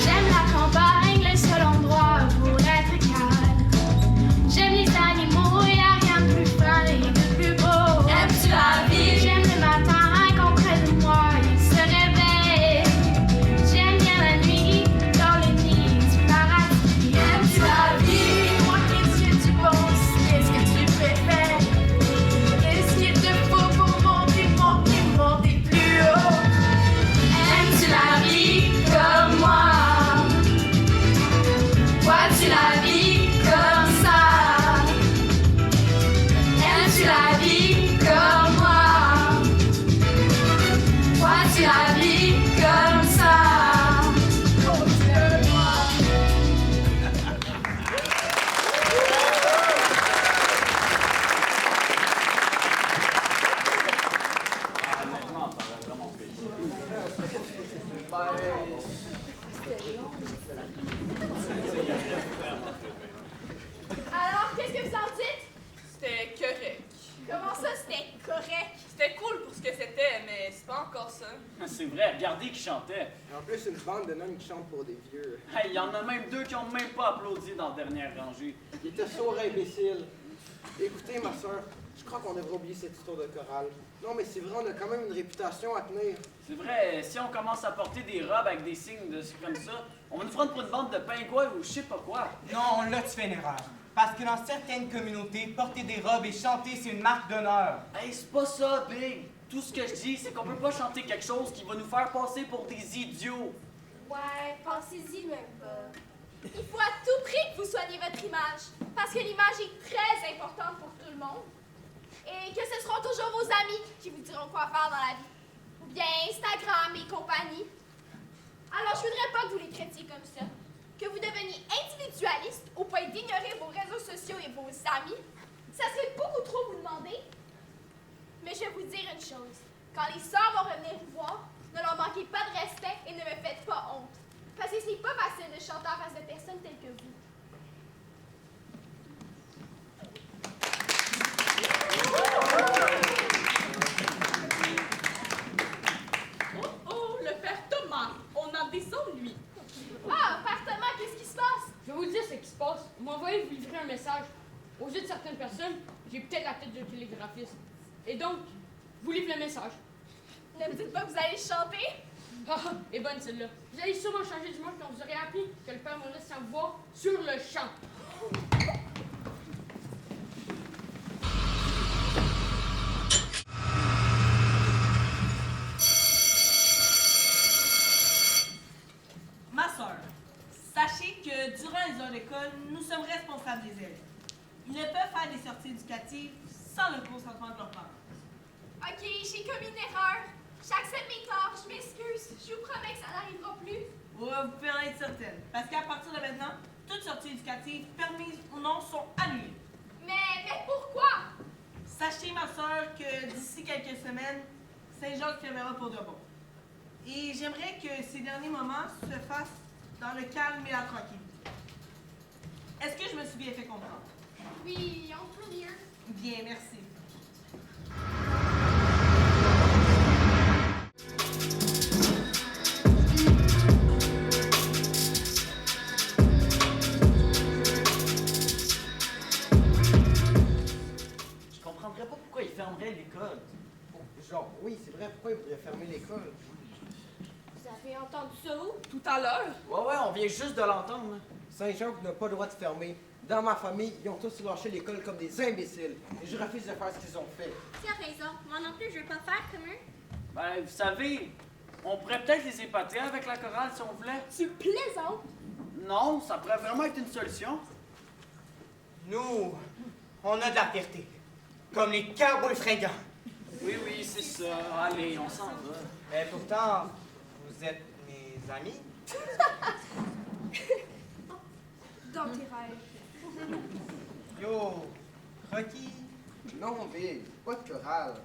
J'aime la campagne, le seul endroit pour être calme. J'aime les animaux, y a rien de plus fin et de plus beau. Aimes-tu la vie? J'aime le matin quand près de moi il se réveille. J'aime bien la nuit dans le nid du paradis. Aimes-tu la vie? Dis-moi qu'est-ce que tu penses, qu'est-ce que tu préfères? Qu'est-ce qu'il te faut pour monter, monter, monter plus haut? Aimes-tu la vie comme moi? Vois-tu la vie comme ça? Aimes-tu la vie comme moi? Vois-tu la vie comme ça? Oh, dis-le-moi. Honnêtement, ça aurait vraiment fait. Alors, qu'est-ce que vous en dites? C'était correct. Comment ça, c'était correct? C'était cool pour ce que c'était, mais c'est pas encore ça. C'est vrai, regardez qui chantait. En plus, une bande de nonnes qui chantent pour des vieux. Hey, il y en a même deux qui ont même pas applaudi dans la dernière rangée. Il était sourd imbécile. Écoutez, ma soeur, je crois qu'on devrait oublier cette histoire de chorale. Non, mais c'est vrai, on a quand même une réputation à tenir. C'est vrai, si on commence à porter des robes avec des signes comme ça, on va nous prendre pour une bande de pingouins ou je sais pas quoi. Non, là, tu fais une erreur. Parce que dans certaines communautés, porter des robes et chanter, c'est une marque d'honneur. Hey, c'est pas ça, Big. Tout ce que je dis, c'est qu'on peut pas chanter quelque chose qui va nous faire passer pour des idiots. Ouais, pensez-y même pas. Il faut à tout prix que vous soignez votre image. Parce que l'image est très importante pour tout le monde. Et que ce seront toujours vos amis qui vous diront quoi faire dans la vie. Ou bien Instagram et compagnie. Alors, je voudrais pas que vous les traitiez comme ça. Que vous deveniez individualiste au point d'ignorer vos réseaux sociaux et vos amis. Ça serait beaucoup trop vous demander. Mais je vais vous dire une chose. Quand les sœurs vont revenir vous voir, ne leur manquez pas de respect et ne me faites pas honte. Parce que c'est pas facile de chanter en face de personnes telles que vous. Oh, le père Thomas, on a des ennuis. Ah, Père Thomas, qu'est-ce qui se passe? Je vais vous dire ce qui se passe. On m'a envoyé vous livrer un message. Aux yeux de certaines personnes, j'ai peut-être la tête de télégraphiste. Et donc, je vous livre le message. Ne me dites pas que vous allez chanter? Ah, et bonne celle-là. Vous allez sûrement changer du monde quand vous aurez appris que le Père Maurice s'en va sur le champ. Ma soeur, sachez que durant les heures d'école, nous sommes responsables des élèves. Ils ne peuvent faire des sorties éducatives sans le consentement de leurs parents. Ok, j'ai commis une erreur. J'accepte mes torts, je m'excuse. Je vous promets que ça n'arrivera plus. Ouais, vous pouvez en être certaine. Parce qu'à partir de maintenant, toutes sorties éducatives, permises ou non, sont annulées. Mais pourquoi? Sachez, ma soeur, que d'ici quelques semaines, Saint-Jacques fermera pour de bon. Et j'aimerais que ces derniers moments se fassent dans le calme et la tranquillité. Est-ce que je me suis bien fait comprendre? Oui, on peut mieux. Bien, merci. Je comprendrais pas pourquoi ils fermeraient l'école. Genre, oui, c'est vrai, pourquoi ils voudraient fermer l'école? Vous avez entendu ça où? Tout à l'heure. Ouais, on vient juste de l'entendre. Saint-Jean n'a pas le droit de fermer. Dans ma famille, ils ont tous lâché l'école comme des imbéciles. Et je refuse de faire ce qu'ils ont fait. Tu as raison. Moi non plus, je veux pas faire comme eux. Ben, vous savez, on pourrait peut-être les épater avec la chorale si on voulait. Tu plaisantes? Non, ça pourrait vraiment être une solution. Nous, on a de la fierté. Comme les cowboys fringants. Oui, c'est ça. Allez, on s'en va. Mais pourtant, vous êtes mes amis. Dans tes rêves. Yo, Rocky. Non, Big, pas de chorale.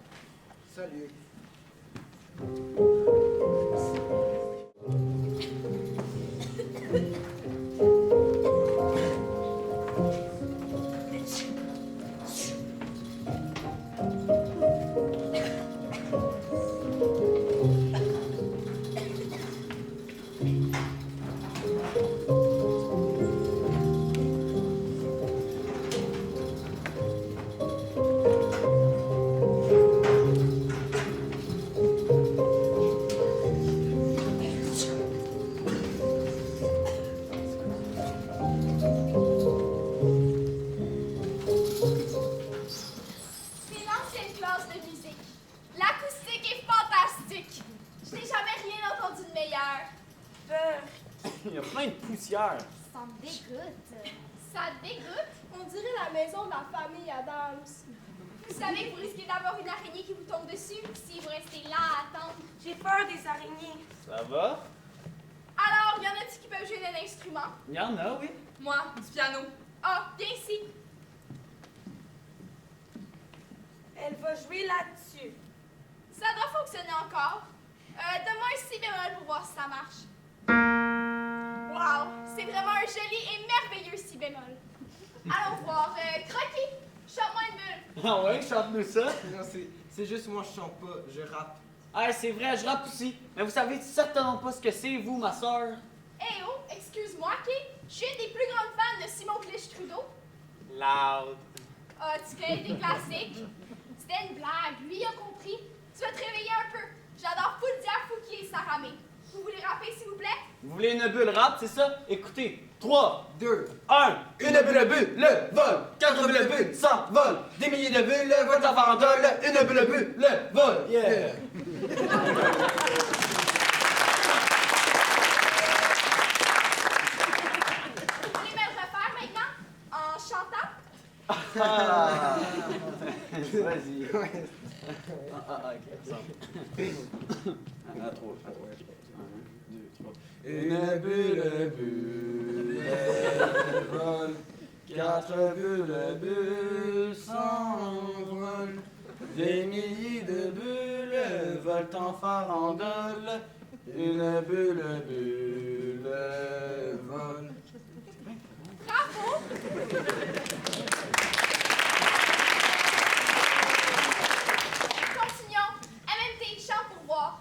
Salut. C'est l'ancienne classe de musique. L'acoustique est fantastique. Je n'ai jamais rien entendu de meilleur. Il y a plein de poussière. Ça me dégoûte. Ça te dégoûte? On dirait la maison de la famille Adams. Vous savez que vous risquez d'avoir une araignée qui vous tombe dessus si vous restez là à attendre. J'ai peur des araignées. Ça va? Alors, y en a-t-il qui peuvent jouer d'un instrument? Il y en a, oui. Moi, du piano. Ah, viens ici. Elle va jouer là-dessus. Ça doit fonctionner encore. Donne-moi un si bémol pour voir si ça marche. Wow, c'est vraiment un joli et merveilleux si bémol. Allons voir. Crocky, chante-moi une bulle. Ah ouais, chante-nous ça. Non, c'est juste moi, je chante pas, je rappe. Ah, c'est vrai, je rappe aussi. Mais vous savez certainement pas ce que c'est, vous, ma soeur. Eh oh, excuse-moi, Kay. Je suis une des plus grandes fans de Simon Clich-Trudeau. Loud. Ah, tu connais des classiques? C'était une blague, lui il a compris. Tu vas te réveiller un peu. J'adore Full Dia Fouki et Saramé. Vous voulez rapper, s'il vous plaît? Vous voulez une bulle rap, c'est ça? Écoutez, 3, 2, 1. Une bulle, le vol. 4 bulles, s'envole. Des milliers de bulles, volent en farandole. Une bulle, le vol. Yeah! Vous voulez me le refaire maintenant? En chantant? Ah. Vas-y. Ok, à 3. 1, 2, 3. Une bulle, vole. 4 bulles s'envolent. Des milliers de bulles volent en farandole. Une bulle vole. Bravo! Continuons. MMT, chante pour voir.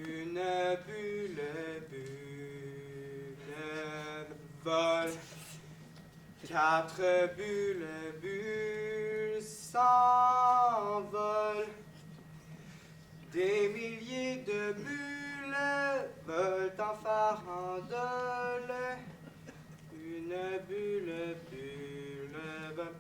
Une bulle vole. 4 bulles s'envolent. Des milliers de bulles volent en farandole. Une bulle vole.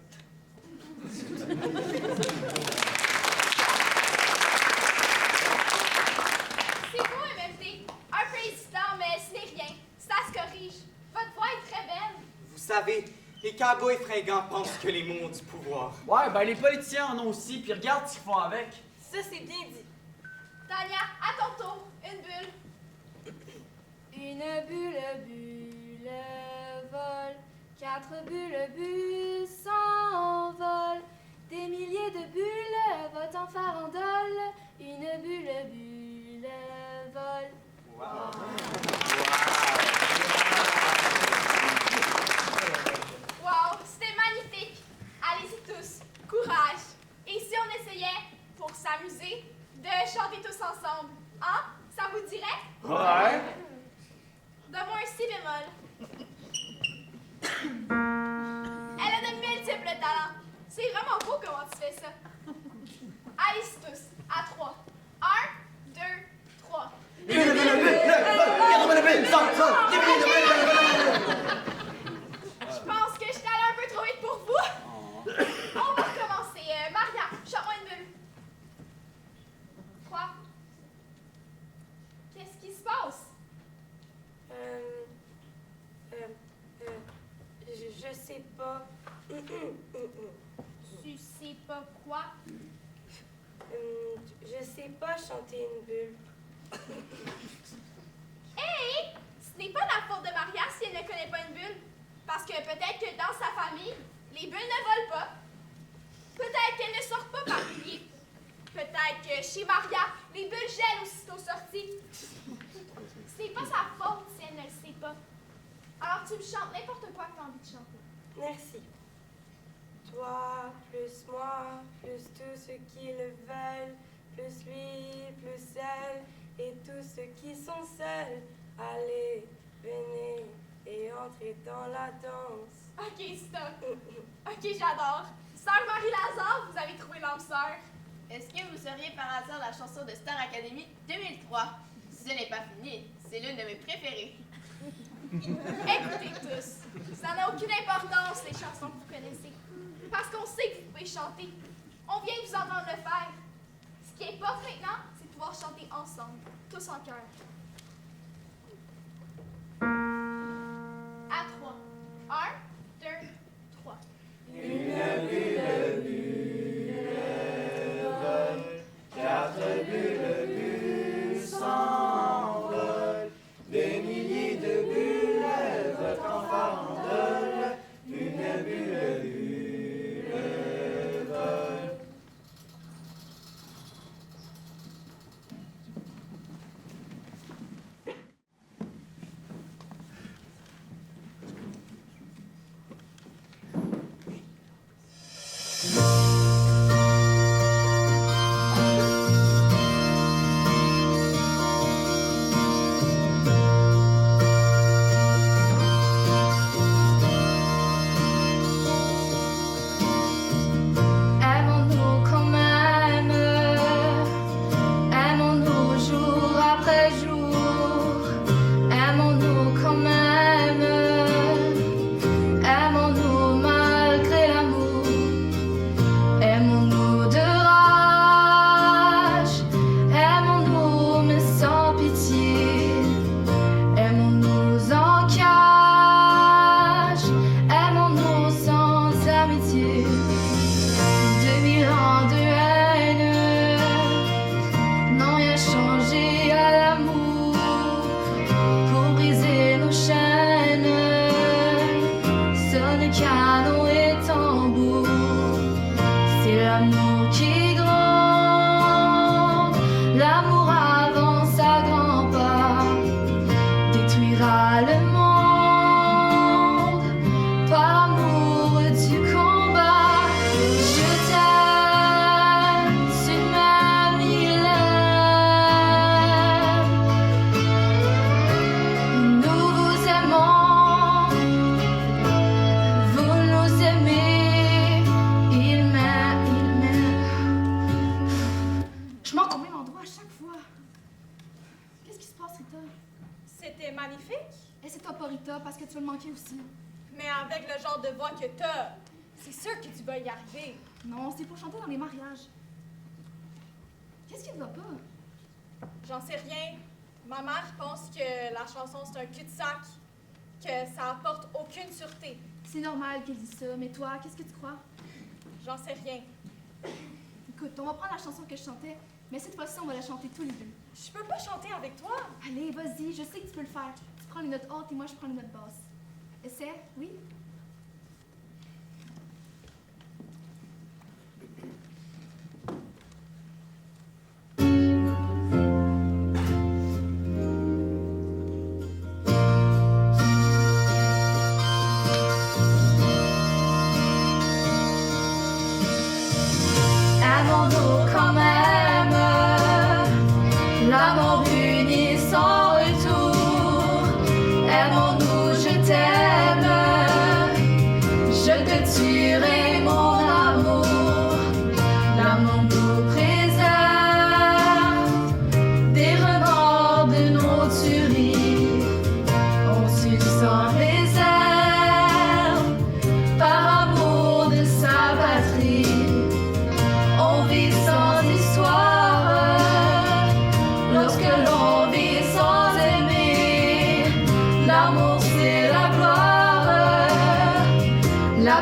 C'est beau, MMT. Un peu hésitant, mais ce n'est rien. Ça se corrige. Votre voix est très belle. Vous savez, les cowboys fringants pensent que les mots ont du pouvoir. Ouais, ben les politiciens en ont aussi, puis regarde ce qu'ils font avec. Ça, c'est bien dit. Tania, à ton tour. Une bulle. Une bulle vole, 4 bulles s'envolent, Des milliers de bulles votent en farandole, une bulle vole. Wow, c'était magnifique. Allez-y tous, courage. Et si on essayait, pour s'amuser, de chanter tous ensemble, hein? Ça vous dirait? Ouais. Donne-moi un si bémol. Elle a de multiples talents. C'est vraiment beau comment tu fais ça. Allez-y tous, à 3. 1, 2, 3. Je pense que je suis allée un peu trop vite pour vous. On va recommencer. Maria, chante-moi une bulle. 3. Qu'est-ce qui se passe? Je sais pas. Tu sais pas quoi? Je sais pas chanter une bulle. Hey! Ce n'est pas la faute de Maria si elle ne connaît pas une bulle. Parce que peut-être que dans sa famille, les bulles ne volent pas. Peut-être qu'elle ne sort pas par milliers. Peut-être que chez Maria, les bulles gèlent aussitôt sorties. C'est pas sa faute si elle ne le sait pas. Alors tu me chantes n'importe quoi que tu as envie de chanter. Merci. Toi, plus moi, plus tous ceux qui le veulent, plus lui, plus elle, et tous ceux qui sont seuls. Allez, venez et entrez dans la danse. Ok, stop. Ok, j'adore. Sœur Marie-Lazare, vous avez trouvé l'âme sœur. Est-ce que vous seriez par hasard la chanson de Star Academy 2003? Ce n'est pas fini, c'est l'une de mes préférées. Écoutez tous, ça n'a aucune importance les chansons que vous connaissez. Parce qu'on sait que vous pouvez chanter. On vient de vous entendre le faire. Ce qui importe maintenant, c'est de pouvoir chanter ensemble, tous en chœur. À 3. 1, 2, 3. Une bulle vole, 4 bulles s'envolent, des milliers de bulles votent en farandole, une bulle vole. Aimons-nous quand même, aimons-nous jour après jour, aimons-nous quand même, aimons-nous malgré l'amour, aimons-nous de rage, aimons-nous mais sans pitié, aimons-nous en cage, aimons-nous sans amitié. 2000 ans de haine n'ont rien changé à l'amour pour briser nos chaînes. Sonne canon et tambour, c'est l'amour qui gronde. L'amour avance à grands pas, détruira le monde par amour du combat. Je t'aime, tu m'aimes, il aime. Nous vous aimons, vous nous aimez, il m'aime, il m'aime. Je manque au même endroit à chaque fois. Qu'est-ce qui se passe, Rita? C'était magnifique, Et c'est toi pas, Rita, parce que tu veux le manquer aussi. mais avec le genre de voix que t'as, c'est sûr que tu vas y arriver. Non, c'est pour chanter dans les mariages. Qu'est-ce qui ne va pas? J'en sais rien. Ma mère pense que la chanson c'est un cul-de-sac, que ça apporte aucune sûreté. C'est normal qu'elle dise ça, mais toi, qu'est-ce que tu crois? J'en sais rien. Écoute, on va prendre la chanson que je chantais, mais cette fois-ci, on va la chanter tous les deux. Je peux pas chanter avec toi. Allez, vas-y, je sais que tu peux le faire. Tu prends les notes hautes et moi, je prends les notes basses. Essaie, oui?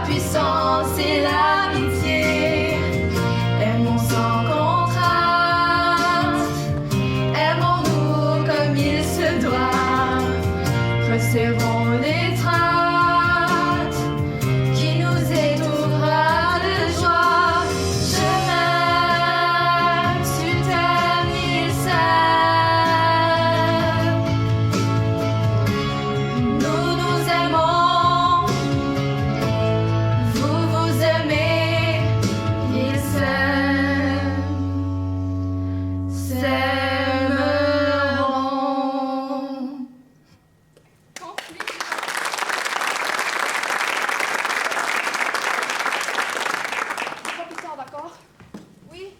puissance et l'amitié. Aimons sans contrainte, aimons-nous comme il se doit. Resserrons l'étreinte qui nous étouffera de joie. Je m'aime, tu t'aimes, il s'aime. Nous nous aimons, vous vous aimez, ils s'aiment, s'aimeront. Compétent, d'accord? Oui,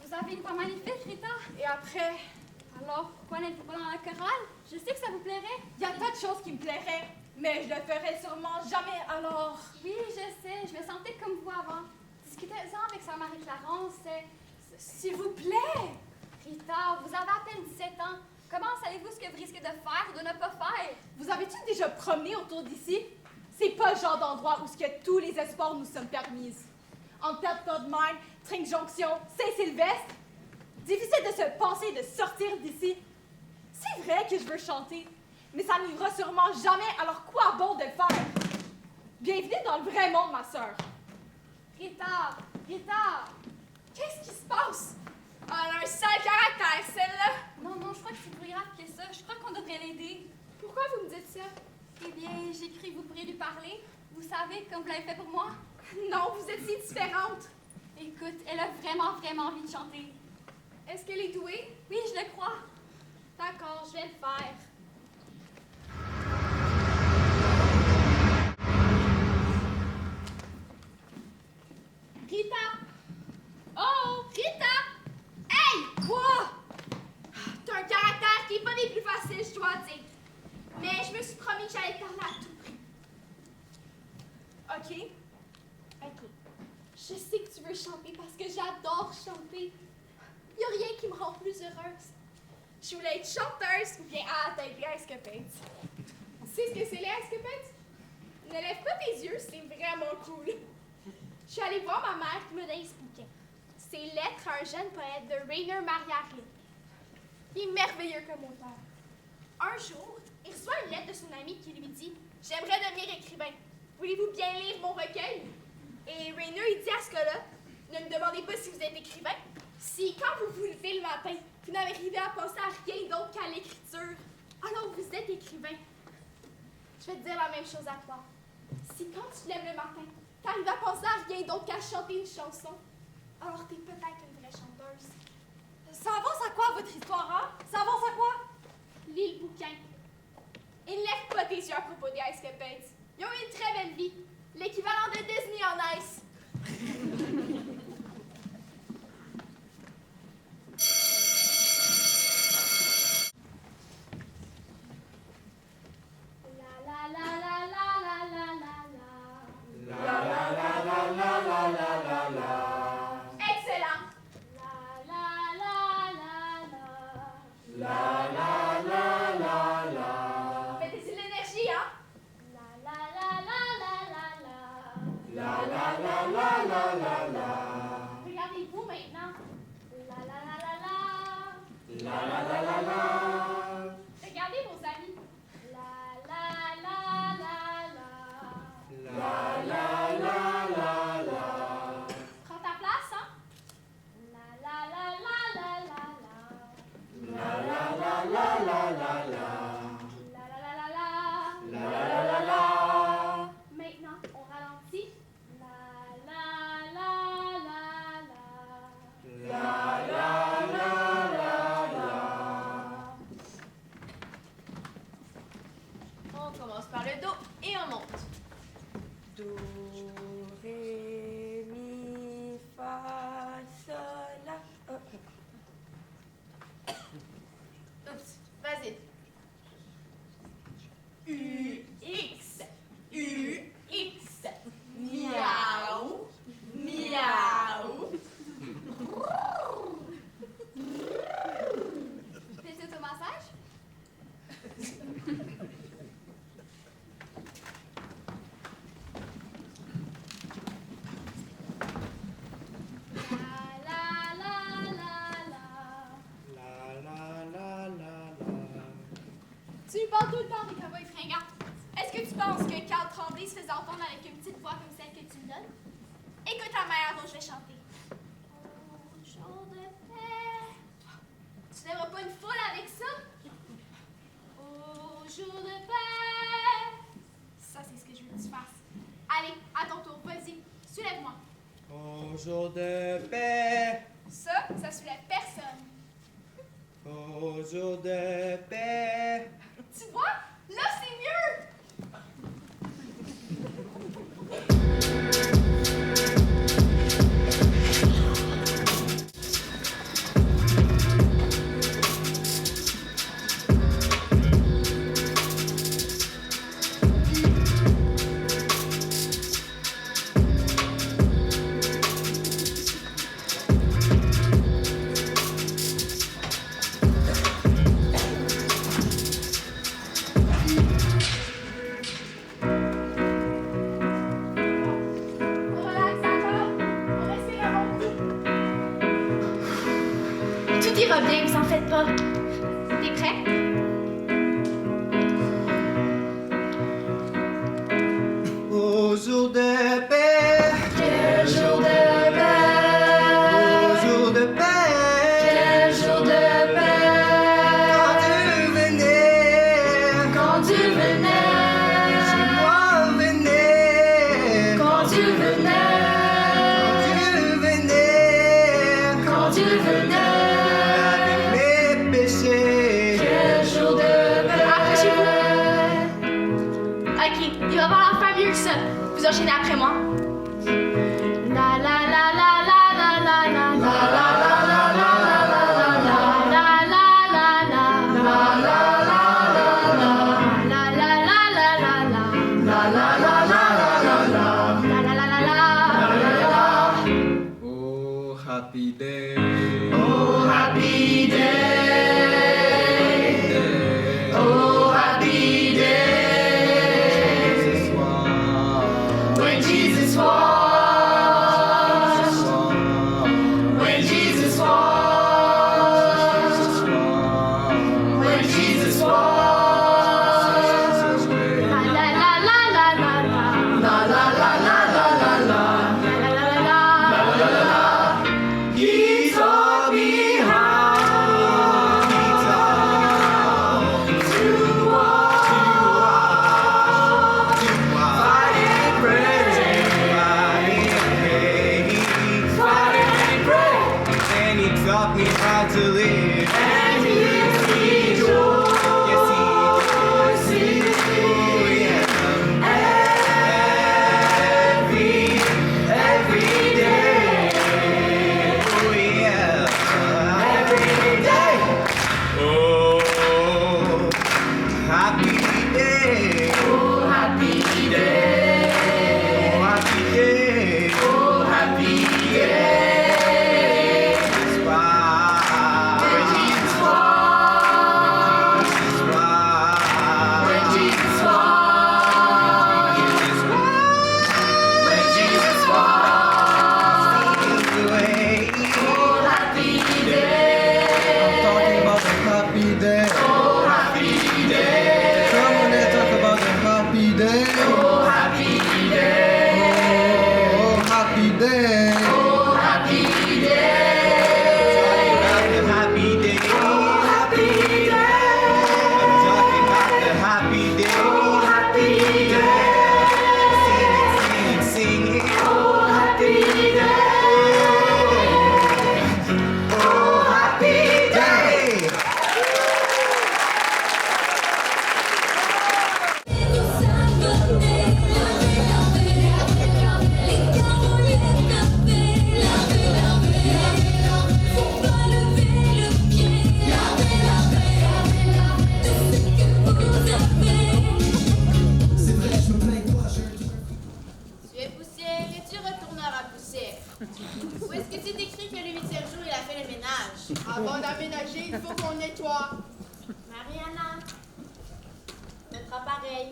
vous avez une voix magnifique, Rita. Et après? Alors, pourquoi n'êtes-vous pas dans la chorale? Je sais que ça vous plairait. Il y a tas de choses qui me plairaient, mais je le ferai sûrement jamais, alors... Oui, je sais, je me sentais comme vous avant. Discutez-en avec sa Marie-Clarence, S'il vous plaît! Rita, vous avez à peine 17 ans. Comment savez-vous ce que vous risquez de faire ou de ne pas faire? Vous avez-tu déjà promené autour d'ici? C'est pas le genre d'endroit où ce que tous les espoirs nous sommes permis. En Thetford Mine, Trink Jonction, Saint-Sylvestre, difficile de se penser de sortir d'ici. C'est vrai que je veux chanter, mais ça n'ira sûrement jamais, alors quoi bon de le faire? Bienvenue dans le vrai monde, ma sœur. Rita, Rita! Qu'est-ce qui se passe? Elle a un sale caractère, celle-là. Non, non, je crois que c'est plus grave que ça. Je crois qu'on devrait l'aider. Pourquoi vous me dites ça? Eh bien, j'ai cru que vous pourriez lui parler. Vous savez, comme vous l'avez fait pour moi. Non, vous êtes si différente. Écoute, elle a vraiment, vraiment envie de chanter. Est-ce qu'elle est douée? Oui, je le crois. D'accord, je vais le faire. Rita! Oh, Rita! Hey! Quoi? T'as un caractère qui est pas des plus faciles, je dois dire. Mais je me suis promis que j'allais te parler à tout prix. OK? Écoute, je sais que tu veux chanter parce que j'adore chanter. Il n'y a rien qui me rend plus heureuse. Je voulais être chanteuse ou bien t'as été escapade. Tu sais ce que c'est les escapades? Ne lève pas tes yeux, c'est vraiment cool. Je suis allée voir ma mère qui me donné ce bouquin. C'est Lettres à un jeune poète de Rainer Maria Rilke. Il est merveilleux comme auteur. Un jour, il reçoit une lettre de son ami qui lui dit « J'aimerais devenir écrivain. Voulez-vous bien lire mon recueil? » Et Rainer, il dit à ce gars-là « Ne me demandez pas si vous êtes écrivain. Si, quand vous vous levez le matin, vous n'arrivez à penser à rien d'autre qu'à l'écriture, alors vous êtes écrivain. » Je vais te dire la même chose à toi. Si quand tu te lèves le matin, tu arrives à penser à rien d'autre qu'à chanter une chanson, alors t'es peut-être une vraie chanteuse. Ça avance à quoi, votre histoire, hein? Ça avance à quoi? Lis le bouquin. Et ne lève pas tes yeux à propos des escapades. Ils ont eu une très belle vie. L'équivalent de Disney en ice. Excellent. Mettez-y de l'énergie, hein? Regardez-vous maintenant. Regardez vos amis. Prends ta place, hein? Maintenant, on ralentit. parles tout le temps des cowboys fringants. Est-ce que tu penses que Carl Tremblay se faisait entendre avec une petite voix comme celle que tu me donnes? Écoute la manière dont je vais chanter. Oh, jour de paix. Tu n'aimeras pas une foule avec ça? Oh, jour de paix. Ça, c'est ce que je veux que tu fasses. Allez, à ton tour, vas-y, soulève-moi. Au jour de paix. Ça soulève personne. Au jour de paix. Tu vois? Là, c'est mieux! Tout ira bien, vous en faites pas. T'es prêt? Au jour de paix. Quel jour de paix. Au jour de paix. Quel jour de paix. Quand tu venais. Quand tu venais. Chez moi venais. Quand tu venais. Quand tu venais. Avec mes péchés. Quel jour de paix. Accrochez-vous. Ok, il va falloir faire mieux que ça. Vous enchaînez après moi. La la la la la la la la la la la la la Oh, happy day. Oh, happy day. Oh, happy day. Ce soir. When Jesus was. When Jesus was. When Jesus was. La la la la la la la. La la la la la la la. La la la la la la. He taught me how to walk, fight and pray, fight and pray. And he taught me how to live. And he rejoiced. Yes, he rejoices. Oh, yeah. Every day. Oh, yeah. Every day. Oh, happy day. Oh, happy day. Oh, happy day. Oh, happy day. That's why. When Jesus was. That's why. When Jesus was. When Jesus was. The way. Oh, happy day. Talking about the happy day. Oh, happy day. Come on and talk about the happy day. Oh, happy day. Oh, happy day. Oh, happy day. Talking about the happy day. Oh, happy day. Talking about the happy day. Oh, happy day. Sing it. Oh, happy day. Oh, happy day. Tu es poussière et tu retourneras poussière. Où est-ce que c'est écrit que le 8e jour, il a fait le ménage? Avant d'aménager, il faut qu'on nettoie. Mariana, notre appareil.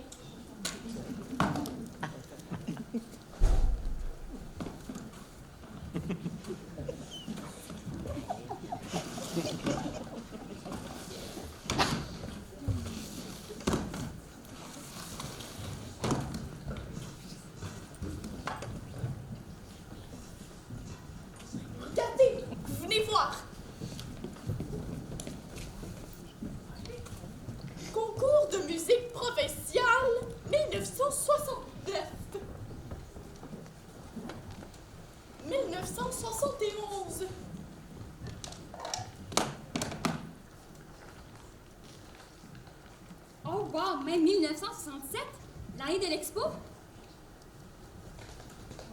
mai 1967, l'année de l'expo?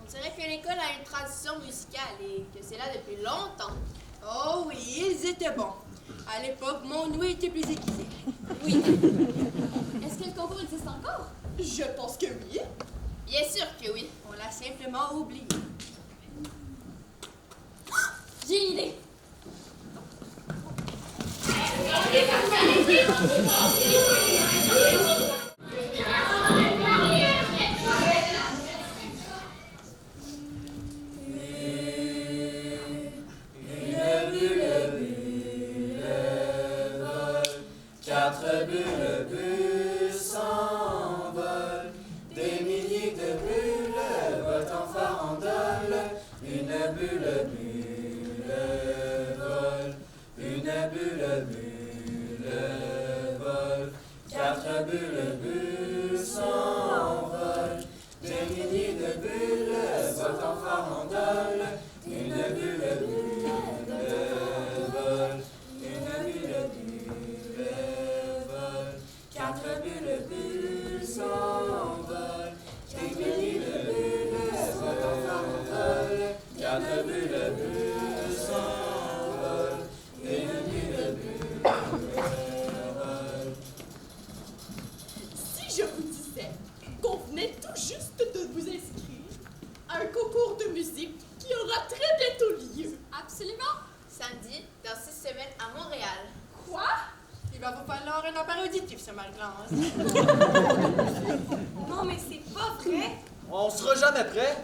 On dirait que l'école a une tradition musicale et que c'est là depuis longtemps. Oh oui, ils étaient bons. À l'époque, mon ouïe était plus aiguisé. Oui. Est-ce que le concours existe encore? Je pense que oui. Bien sûr que oui. On l'a simplement oublié. J'ai une idée. Quatre bulles s'envolent, des milliers de bulles volent en farandole. Une bulle vole, une bulle vole. Quatre bulles s'envolent, des milliers de bulles volent en farandole. Une bulle vole, une bulle vole. Quatre bulles s'envolent, des milliers de bulles volent en farandole. Quatre bulles s'envolent, des milliers de bulles volent. Si je vous disais qu'on venait tout juste de vous inscrire à un concours de musique qui aura très bientôt lieu. Absolument. Samedi, dans 6 semaines à Montréal. Quoi? Il va vous falloir un appareil auditif, ce Marie-Claude. Non, mais c'est pas vrai. On sera jamais prêt.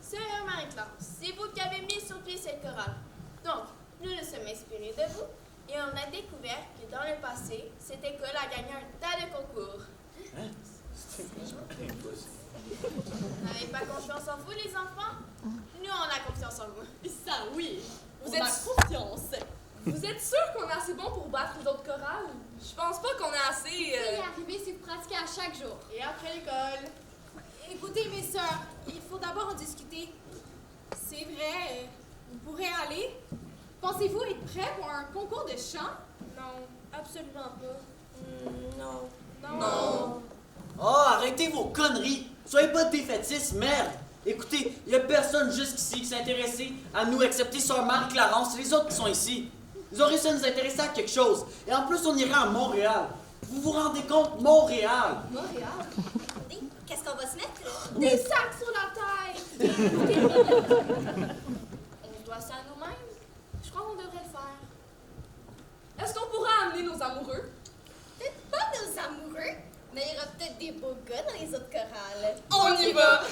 Sœur Marie-Claude, c'est vous qui avez mis sur pied cette chorale. Donc, nous nous sommes inspirés de vous et on a découvert que dans le passé, cette école a gagné un tas de concours. Vous n'avez pas confiance en vous, les enfants? Nous, on a confiance en vous. Ça, oui. Vous On êtes a confiance. Vous êtes sûr qu'on est assez bon pour battre les autres chorales? Je pense pas qu'on est assez... Y arriver, c'est de pratiquer à chaque jour. Et après l'école. Écoutez, mes sœurs, il faut d'abord en discuter. C'est vrai, vous pourrez aller. Pensez-vous être prêts pour un concours de chant? Non, absolument pas. Non. Non. Oh, arrêtez vos conneries. Soyez pas défaitistes, merde. Écoutez, il y a personne jusqu'ici qui s'est intéressé à nous, excepté Sœur Marie-Clarence et les autres qui sont ici. Ils auraient réussi à nous intéresser à quelque chose. Et en plus, on irait à Montréal. Vous vous rendez compte? Montréal! Montréal? Qu'est-ce qu'on va se mettre? Des sacs sur la tête! On doit ça à nous-mêmes. Je crois qu'on devrait le faire. Est-ce qu'on pourrait amener nos amoureux? Peut-être pas nos amoureux, mais il y aura peut-être des beaux gars dans les autres chorales. On y va!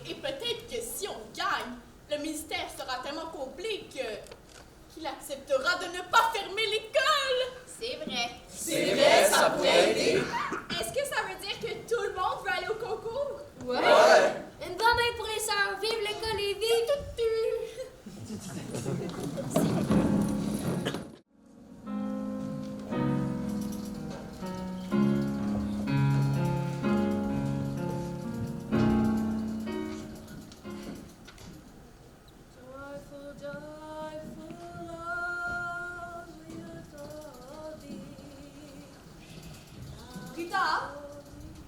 Et peut-être que si on gagne, le ministère sera tellement complet qu'il acceptera de ne pas fermer l'école! C'est vrai. C'est vrai, ça pourrait aider. Est-ce que ça veut dire que tout le monde veut aller au concours? Ouais. Une bonne main pour les sœurs. Vive l'école et vive tout.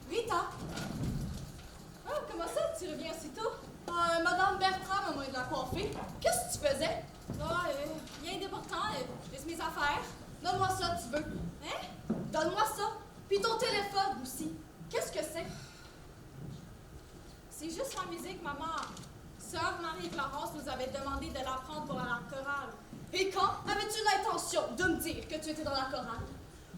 Rita? Ah, comment ça, tu reviens si tôt? Madame Bertrand m'a de la coiffer. Qu'est-ce que tu faisais? Rien d'important, je mes affaires. Donne-moi ça, tu veux. Hein? Donne-moi ça. Puis ton téléphone aussi. Qu'est-ce que c'est? C'est juste la musique, maman. Sœur Marie-Clarence nous avait demandé de l'apprendre pour la chorale. Et quand avais-tu l'intention de me dire que tu étais dans la chorale?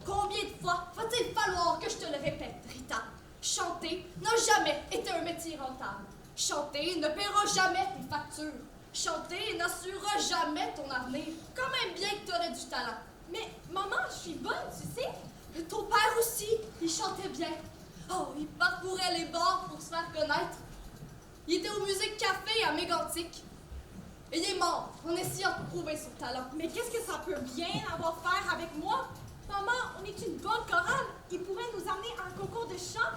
Combien de fois va-t-il falloir que je te le répète, Rita? Chanter n'a jamais été un métier rentable. Chanter ne paiera jamais tes factures. Chanter n'assurera jamais ton avenir. Quand même bien que tu aurais du talent. Mais maman, je suis bonne, tu sais. Ton père aussi, il chantait bien. Oh, il parcourait les bars pour se faire connaître. Il était au Musique Café à Mégantic. Et il est mort en essayant de prouver son talent. Mais qu'est-ce que ça peut bien avoir à faire avec moi? Maman, on est une bonne chorale. Il pourrait nous amener à un concours de chant.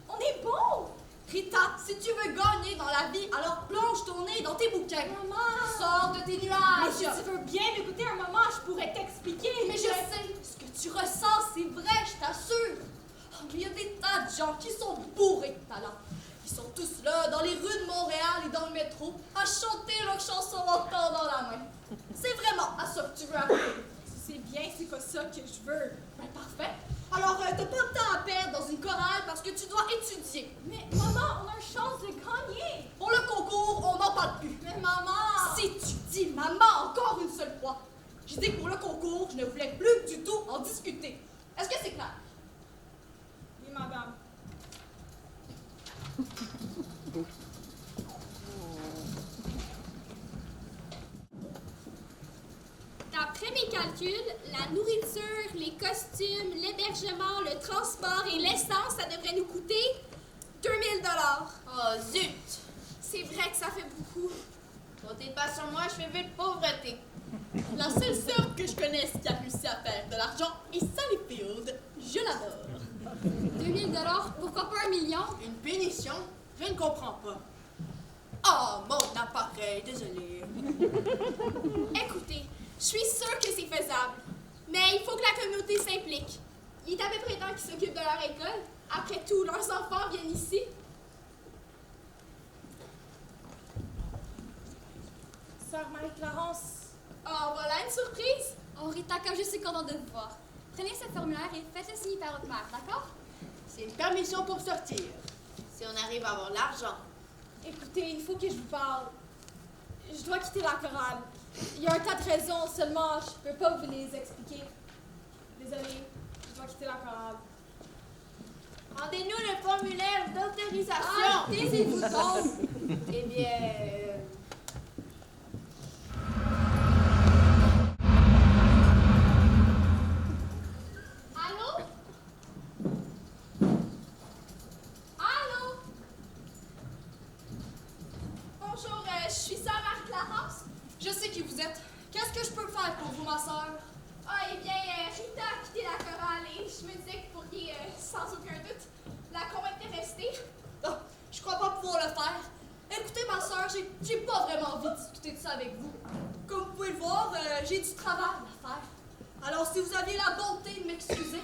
On est bon. Rita, si tu veux gagner dans la vie, alors plonge ton nez dans tes bouquins. Maman! Sors de tes nuages. Mais si tu veux bien m'écouter un moment, je pourrais t'expliquer. Mais je sais ce que tu tu ressens, c'est vrai, je t'assure. Oh, mais il y a des tas de gens qui sont bourrés de talent. Ils sont tous là, dans les rues de Montréal et dans le métro, à chanter leurs chansons en tendant la main. C'est vraiment à ça que tu veux arriver. C'est bien, c'est pas ça que je veux. Ben parfait. Alors, t'as pas de temps à perdre dans une chorale parce que tu dois étudier. Mais maman, on a une chance de gagner. Pour le concours, on n'en parle plus. Mais maman... Si tu dis maman encore une seule fois, je dis que pour le concours, je ne voulais plus du tout en discuter. Est-ce que c'est clair? Oui, madame. D'après mes calculs, la nourriture, les costumes, l'hébergement, le transport et l'essence, ça devrait nous coûter 2000 $. Oh zut! C'est vrai que ça fait beaucoup. Comptez pas sur moi, je fais vue de pauvreté. La seule sœur que je connaisse qui a réussi à faire de l'argent est Sally Field. Je l'adore. 2000 $, pourquoi pas 1 million? Une pénition? Je ne comprends pas. Oh, mon appareil, désolé. Écoutez, je suis sûre que c'est faisable. Mais il faut que la communauté s'implique. Il est à peu près temps qu'ils s'occupent de leur école. Après tout, leurs enfants viennent ici. Sœur Marie-Clarence. Oh, voilà une surprise. Oh, Rita, comme je suis contente de vous voir. Prenez ce formulaire et faites-le signer par votre mère, d'accord? C'est une permission pour sortir. Si on arrive à avoir l'argent. Écoutez, il faut que je vous parle. Je dois quitter la chorale. Il y a un tas de raisons, seulement je peux pas vous les expliquer. Désolée, je dois quitter la chorale. Rendez-nous le formulaire d'autorisation. Ah, taisez-vous donc. Eh bien... Allô? Allô? Bonjour, je suis sœur Marie-Clarence. Je sais qui vous êtes. Qu'est-ce que je peux faire pour vous, ma sœur? Ah, eh bien, Rita a quitté la chorale et je me disais que vous pourriez, sans aucun doute, la convaincre de rester. Non, je crois pas pouvoir le faire. Écoutez, ma sœur, j'ai pas vraiment envie de discuter de ça avec vous. Comme vous pouvez le voir, j'ai du travail à faire. Alors, si vous aviez la bonté de m'excuser,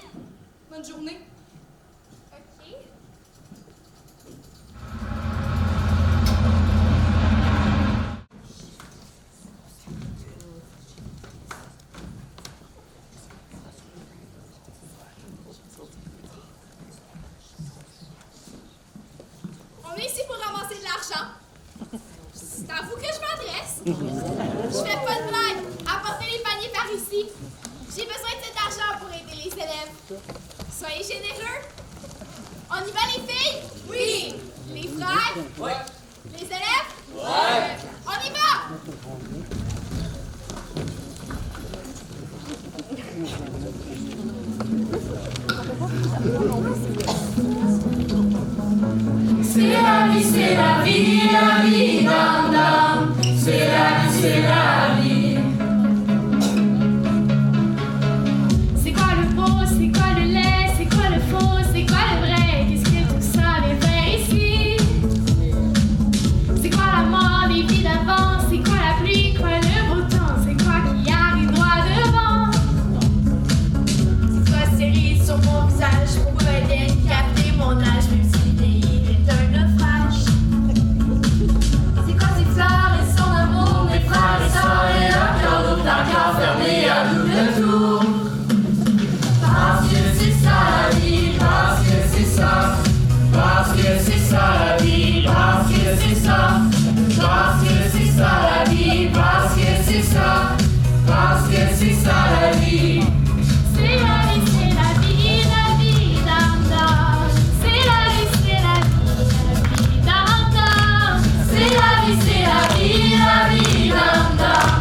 bonne journée. OK. On est ici pour ramasser de l'argent. C'est à vous que je m'adresse. Je fais pas de blague. Apportez les paniers par ici. J'ai besoin de cet argent pour aider les élèves. Soyez généreux. On y va, les filles? Oui. Les frères? Ouais. Les élèves? Ouais. On y va! C'est la vie, dam dam. C'est la vie. C'est quoi le beau, c'est quoi le laid, c'est quoi le faux, c'est quoi le vrai? Qu'est-ce que tout ça vient faire ici? C'est quoi la mort des vies d'avant? C'est quoi la pluie, quoi le beau temps? C'est quoi qui arrive droit devant? C'est quoi ces rides sur mon visage? Pourquoi elle vient capter mon âge? Même si le pays est un naufrage. C'est quoi ces fleurs et son amour? Mes frères et sœurs et leur cœur d'autre cœur fermé à double tour. Parce que c'est ça la vie, parce que c'est ça. Parce que c'est ça la vie, parce que c'est ça. Parce que c'est ça la vie, parce que c'est ça. Parce que c'est ça la vie. C'est la vie, dam dam. C'est la vie, dam dam. C'est la vie, dam dam. C'est la vie, dam dam.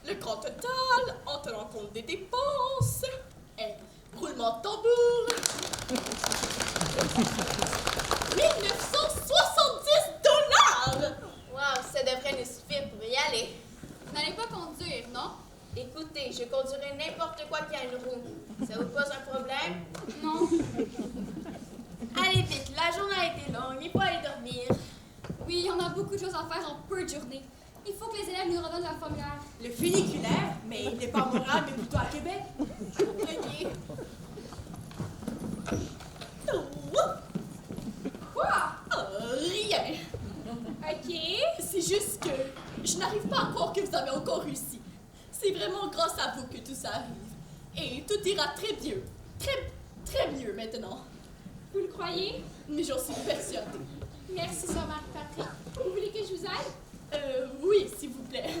Le grand total, en tenant compte des dépenses. Et roulement de tambour. 1970 $! Wow, ça devrait nous suffire pour y aller. Vous n'allez pas conduire, non? Écoutez, je conduirai n'importe quoi qui a une roue. Ça vous pose un problème? Non. Allez vite, la journée a été longue, il faut aller dormir. Oui, on a beaucoup de choses à faire en peu de journée. Il faut que les élèves nous redonnent leur formulaire. Le funiculaire, mais il n'est pas à Montréal, mais plutôt à Québec. Ok. Quoi? Rien. Ok, c'est juste que je n'arrive pas à croire que vous avez encore réussi. C'est vraiment grâce à vous que tout ça arrive. Et tout ira très bien. Très mieux maintenant. Vous le croyez? Mais j'en suis persuadée. Merci, Sœur Marie-Patrick. Vous voulez que je vous aide? Oui, s'il vous plaît.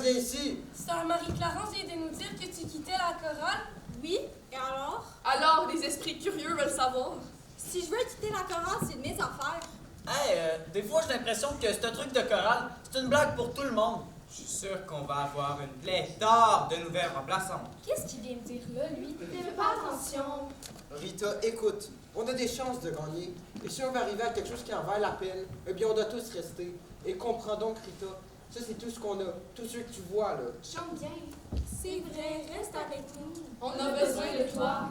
Viens ici. Sœur Marie-Clarence vient de nous dire que tu quittais la chorale. Oui, et alors? Alors, les esprits curieux veulent savoir. Si je veux quitter la chorale, c'est de mes affaires. Hey, des fois j'ai l'impression que ce truc de chorale, c'est une blague pour tout le monde. Je suis sûr qu'on va avoir une pléthore de nouvelles remplaçantes. Qu'est-ce qu'il vient de dire là, lui? Ne fais pas attention. Rita, écoute, on a des chances de gagner. Et si on veut arriver à quelque chose qui en vaut la peine, eh bien on doit tous rester. Et comprends donc, Rita, ça c'est tout ce qu'on a, tout ce que tu vois là. Chante bien. C'est vrai, reste avec nous. On a besoin de toi.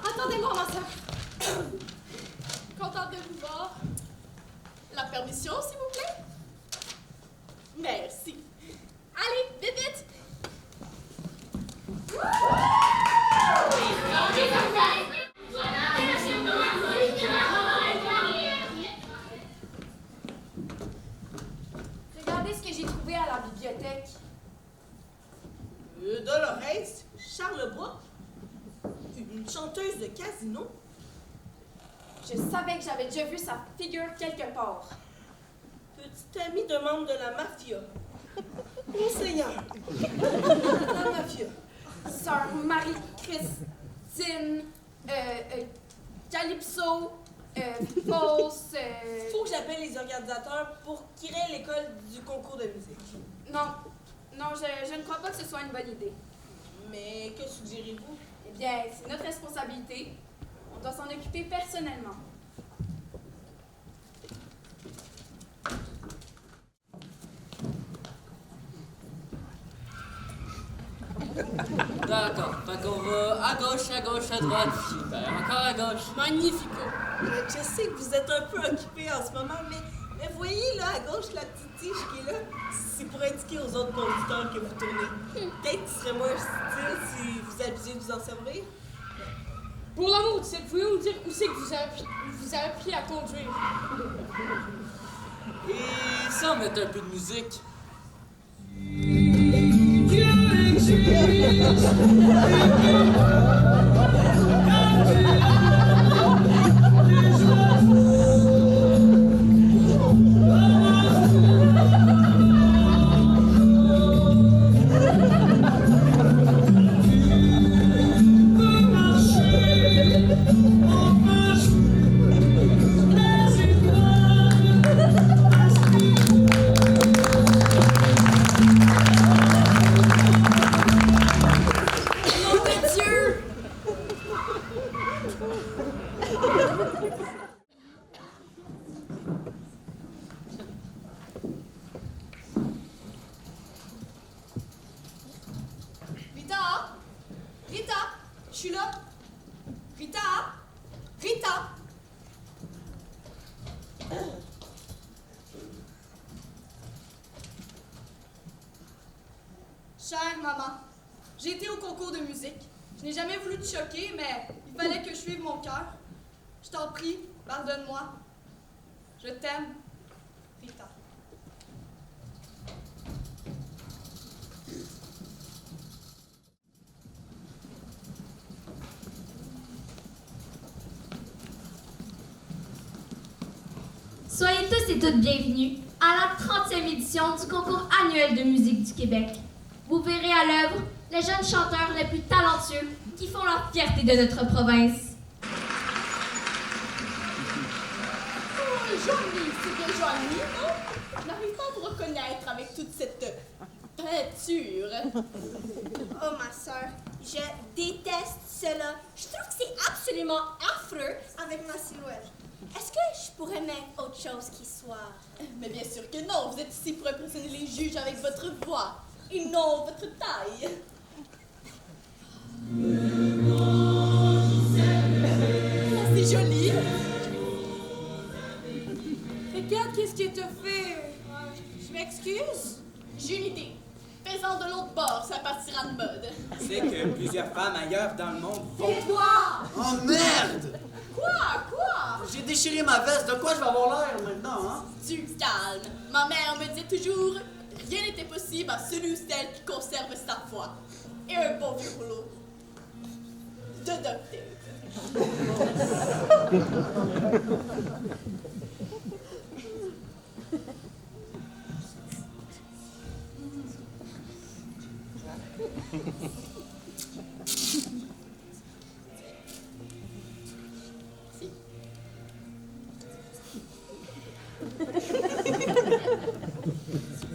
Attendez-moi, ma soeur. Contente de vous voir. La permission, s'il vous plaît? Merci. Allez, vite, vite! Regardez ce que j'ai trouvé à la bibliothèque. Dolores, Charlebois, une chanteuse de casino. Je savais que j'avais déjà vu sa figure quelque part. Petite amie de membre de la mafia. Monseigneur. La mafia. Sœur Marie-Christine, Calypso, Fausse. Faut que j'appelle les organisateurs pour créer l'école du concours de musique. Non, je ne crois pas que ce soit une bonne idée. Mais que suggérez-vous? Eh bien, c'est notre responsabilité. On doit s'en occuper personnellement. D'accord, fait qu'on va à gauche, à droite, super, encore à gauche. Magnifico. Je sais que vous êtes un peu occupé en ce moment, mais voyez là à gauche la petite tige qui est là, c'est pour indiquer aux autres conducteurs que vous tournez. Peut-être qu'il serait moins style si vous abusiez de vous en servir. Pour l'amour de Dieu, pouvez-vous me dire où c'est que vous avez appris à conduire? Et si on mettait un peu de musique? Es-tu là? Rita? Rita? Chère maman, j'ai été au concours de musique. Je n'ai jamais voulu te choquer, mais il fallait que je suive mon cœur. Je t'en prie, pardonne-moi. Je t'aime, Rita. Soyez tous et toutes bienvenus à la 30e édition du concours annuel de musique du Québec. Vous verrez à l'œuvre les jeunes chanteurs les plus talentueux qui font la fierté de notre province. Oh, Johnny, c'est bien Johnny, non? Je n'arrive pas à vous reconnaître avec toute cette peinture. Oh, ma sœur, je déteste cela. Je trouve que c'est absolument affreux avec ma silhouette. Est-ce que je pourrais mettre autre chose qui soit... Mais bien sûr que non, vous êtes ici pour impressionner les juges avec votre voix et non votre taille. Oh, c'est joli. Regarde, qu'est-ce que t'as fait? Je m'excuse. J'ai une idée. Fais-en de l'autre bord, ça partira de mode. C'est que plusieurs femmes ailleurs dans le monde vont... Tais-toi! Oh merde! Quoi? J'ai déchiré ma veste, de quoi je vais avoir l'air maintenant, hein? Tu te calmes. Ma mère me disait toujours, rien n'était possible à celui ou celle qui conserve sa foi. Et un bon vieux rouleau de duct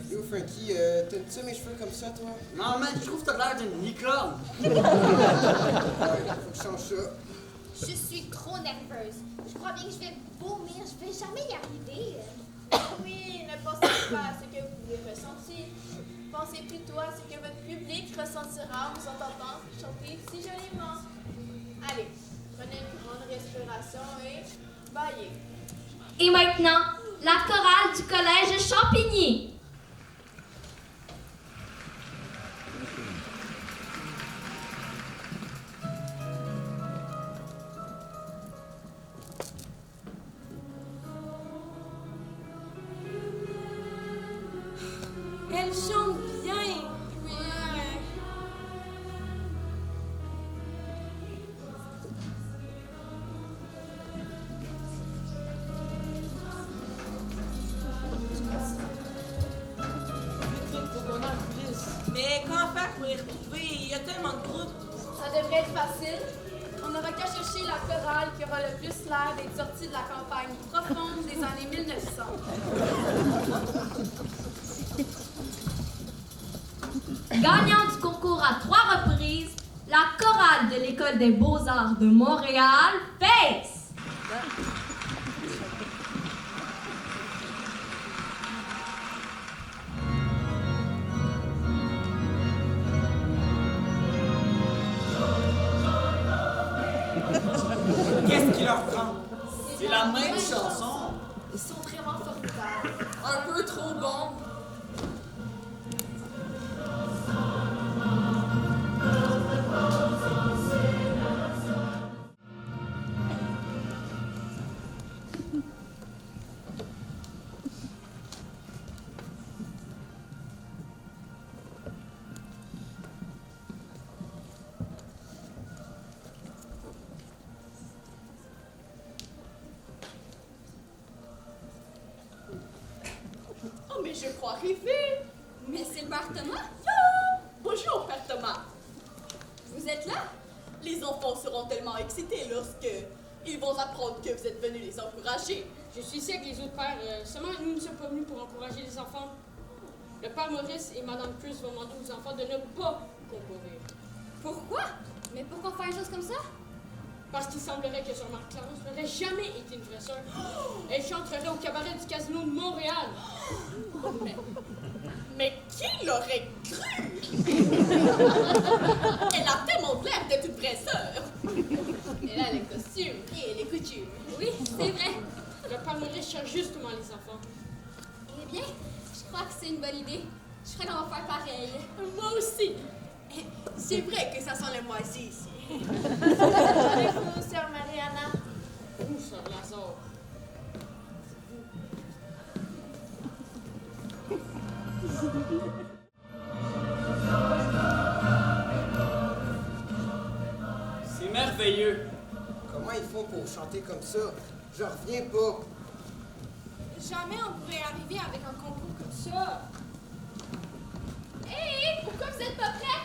Yo, Frankie, t'aimes ça mes cheveux comme ça, toi? Non, man, je trouve que t'as l'air d'une licorne. Ouais, faut que je change ça. Je suis trop nerveuse. Je crois bien que je vais vomir. Je vais jamais y arriver. Oui, ne pensez pas à ce que vous pouvez ressentir. Pensez plutôt à ce que votre public ressentira en vous entendant chanter si joliment. Allez, prenez une grande respiration et baillez. Et maintenant, la chorale du collège Champigny. Elle chante bien. Mais comment faire pour les retrouver? Il y a tellement de groupes. Ça devrait être facile. On n'aura qu'à chercher la chorale qui aura le plus l'air d'être sortie de la campagne profonde des années 1900. Gagnant du concours à 3 reprises, la chorale de l'École des beaux-arts de Montréal, Face! Qu'est-ce qui leur prend? C'est la même chanson. Ils sont vraiment formidables. Un peu trop bons. Oh, mais je crois rêver. Mais c'est le père Thomas? Bonjour, Père Thomas. Vous êtes là? Les enfants seront tellement excités lorsque ils vont apprendre que vous êtes venus les encourager. Je suis ici avec les autres pères. Seulement, nous ne sommes pas venus pour encourager les enfants. Le père Maurice et Madame Cruz vont demander aux enfants de ne pas concourir. Pourquoi? Mais pourquoi faire une chose comme ça? Parce qu'il semblerait que Sœur Marie-Clarence n'aurait jamais été une vraie sœur. Elle chanterait au cabaret du Casino de Montréal. Mais qui l'aurait cru? Elle a tellement l'air d'être une vraie sœur. cherche justement les enfants. Eh bien, je crois que c'est une bonne idée. Je ferais qu'on va faire pareil. Moi aussi. C'est vrai que ça sent le moisi ici. Avec vous, sœur Mariana. Où, sœur Lazare? C'est merveilleux. Comment ils font pour chanter comme ça? Je reviens pas. Jamais on pourrait arriver avec un concours comme ça. Hé, pourquoi vous êtes pas prêts?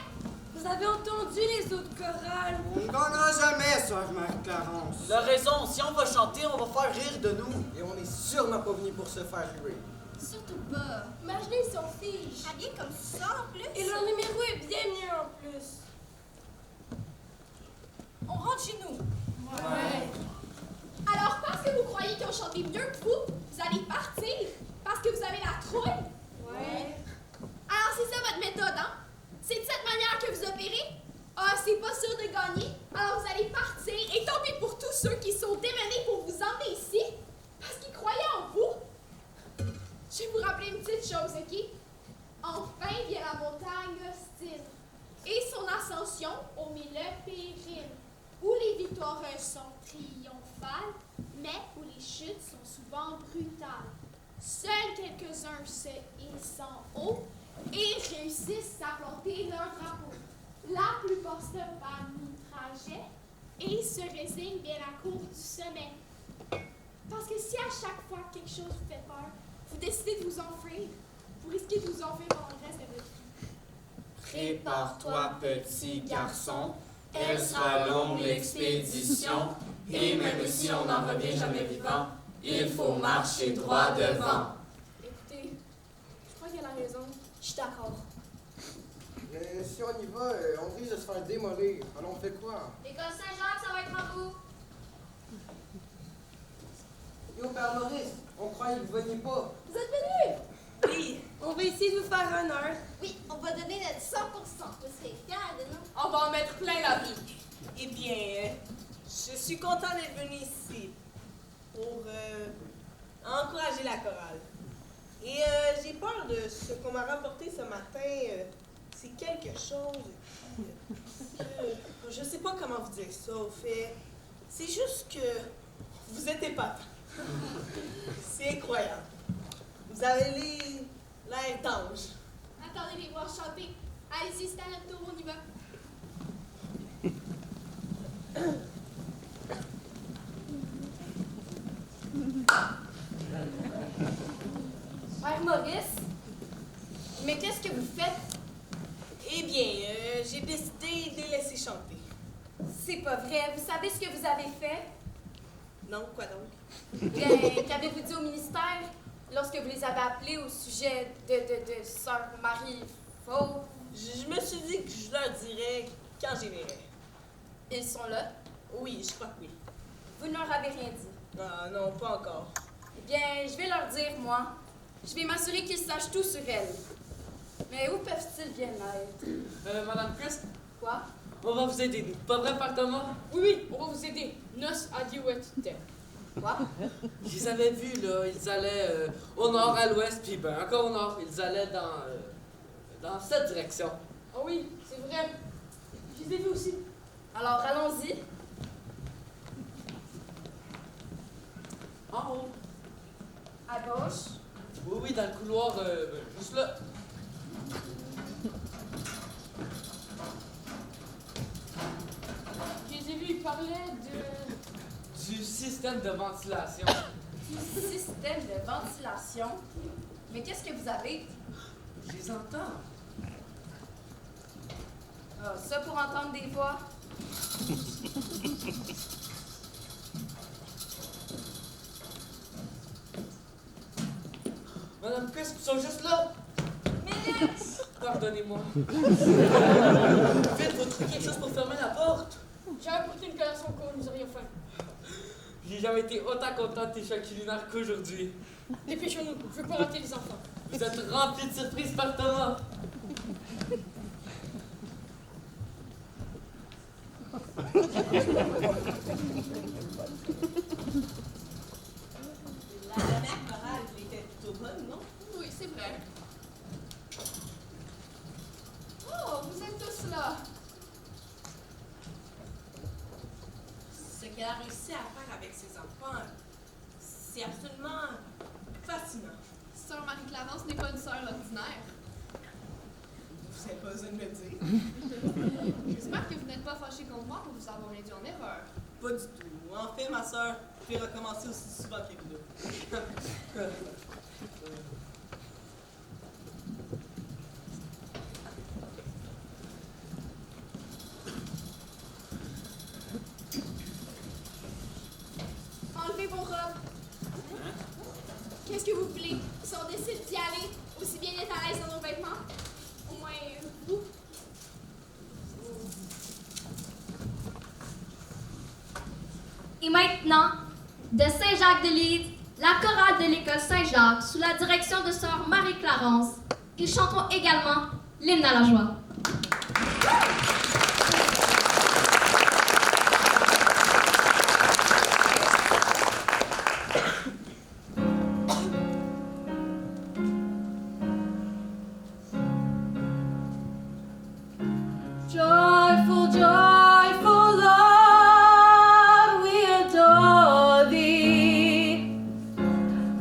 Vous avez entendu les autres chorales? On ne gagnera jamais, sœur Marie-Clarence. La raison, si on va chanter, on va faire rire de nous. Et on est sûrement pas venu pour se faire ruer. Surtout pas. Imaginez son fille. Habillés comme ça en plus. Et leur numéro est bien mieux en plus. On rentre chez nous. Ouais. Alors, parce que vous croyez qu'ils ont chanté mieux que vous allez partir? Parce que vous avez la trouille? Ouais. Alors, c'est ça votre méthode, hein? C'est de cette manière que vous opérez? Ah, c'est pas sûr de gagner, alors vous allez partir et tant pis pour tous ceux qui sont démenés pour vous emmener ici, parce qu'ils croyaient en vous. Je vais vous rappeler une petite chose, OK? Enfin vient la montagne hostile et son ascension au milieu péril, où les victoires sont triomphales, mais où les chutes sont souvent brutales. Seuls quelques-uns se hissent en haut et réussissent à planter leur drapeau. La plupart se perdent mi-trajet et se résignent bien à court du sommet. Parce que si à chaque fois que quelque chose vous fait peur, vous décidez de vous enfuir, vous risquez de vous enfuir pendant le reste de votre vie. Prépare-toi, petit garçon, elle sera longue l'expédition, et même si on n'en revient jamais vivant, il faut marcher droit devant. Écoutez, je crois qu'elle a raison. Je suis d'accord. Si on y va, on risque de se faire démolir. Alors on fait quoi? L'école Saint-Jacques, ça va être en vous. Yo, Père Maurice, on croyait que vous veniez pas. Vous êtes venus? Oui, on va essayer de vous faire honneur. Oui, on va donner notre 100%. Vous serez fiers de nous. On va en mettre plein la vie. Eh bien, je suis content d'être venu ici pour encourager la chorale. Et j'ai peur de ce qu'on m'a rapporté ce matin. C'est quelque chose. Je sais pas comment vous dire ça, au fait. C'est juste que vous êtes épatant. C'est incroyable. Vous avez l'air d'ange. Attendez les voir chanter. Allez-y, c'est à notre tour, on y va. Père Maurice, mais qu'est-ce que vous faites? Eh bien, j'ai décidé de les laisser chanter. C'est pas vrai. Vous savez ce que vous avez fait? Non, quoi donc? Bien, qu'avez-vous dit au ministère lorsque vous les avez appelés au sujet de Sœur Marie Fauve? Je me suis dit que je leur dirais quand j'y verrai. Ils sont là? Oui, je crois que oui. Vous ne leur avez rien dit? Ah, non, pas encore. Eh bien, je vais leur dire, moi. Je vais m'assurer qu'ils sachent tout sur elle. Mais où peuvent-ils bien être? Madame Christ, Quoi? on va vous aider, nous. Pas vrai, Père Thomas? Oui, oui, on va vous aider. Nos adiouettes. Quoi? Je les avais vus, là. Ils allaient au nord, à l'ouest, puis ben, encore au nord. Ils allaient dans cette direction. Ah oui, c'est vrai. Je les ai vus aussi. Alors, allons-y. En haut. À gauche. Oui, oui, dans le couloir, juste là. Je les ai vus, ils parlaient de... Du système de ventilation. Du système de ventilation. Mais qu'est-ce que vous avez? Je les entends. Ah, ça pour entendre des voix. Madame Christ, ils sont juste là. Pardonnez-moi. Vite, vous trouvez quelque chose pour fermer la porte. J'ai apporté une collation au cas où nous aurions faim. J'ai jamais été autant content de tes chocs culinaires qu'aujourd'hui. Dépêchons-nous, je veux pas rater les enfants. Vous êtes remplis de surprises, Père Thomas. La qu'elle a réussi à faire avec ses enfants, c'est absolument fascinant. Sœur Marie-Clarence n'est pas une sœur ordinaire. Vous n'avez pas besoin de le dire. J'espère que vous n'êtes pas fâché contre moi pour vous avoir induit en erreur. Pas du tout. En fait, ma sœur fait recommencer aussi souvent que vous deux. Enlevez vos robes. Qu'est-ce que vous voulez? Si on décide d'y aller, aussi bien d'être à l'aise dans nos vêtements, au moins vous. Et maintenant, de Saint-Jacques-de-Lydre, la chorale de l'école Saint-Jacques, sous la direction de sœur Marie-Clarence, ils chanteront également l'hymne à la joie. Joyful, joyful Lord, we adore thee.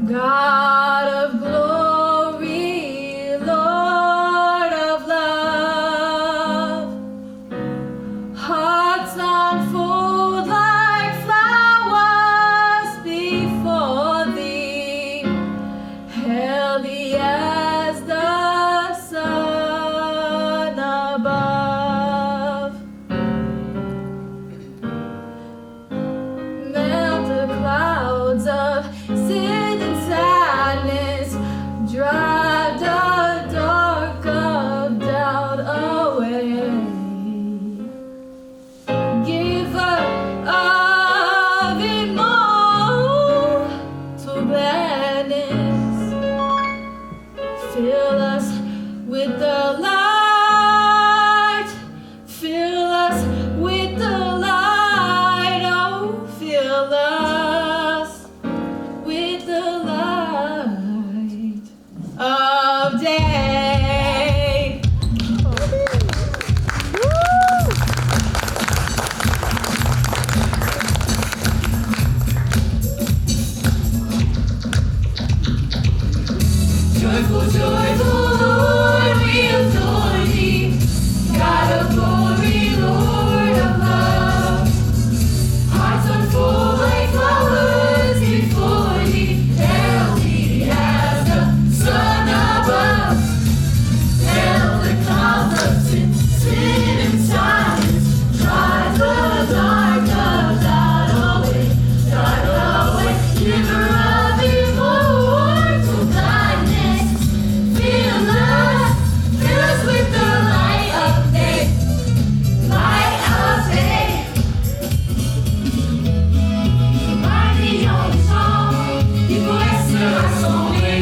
God of glory, Lord of love. Hearts unfold like flowers before thee, healthy as the sun above. Melt the clouds of sin and sadness, drive the dark of doubt away. Giver of immortal gladness, fill us with the light, fill us with the light, oh, fill us with the light of day. Joyful, joyful Lord, we adore thee. God of glory, Lord of love. Hearts unfold like flowers before thee, healthy as the sun above. Hail the clouds of sin, sin and silence, drive the dark of doubt away, giver of immortal gladness, fill us with the light of day, light of day. Mighty on the song, il pourrait se rassembler,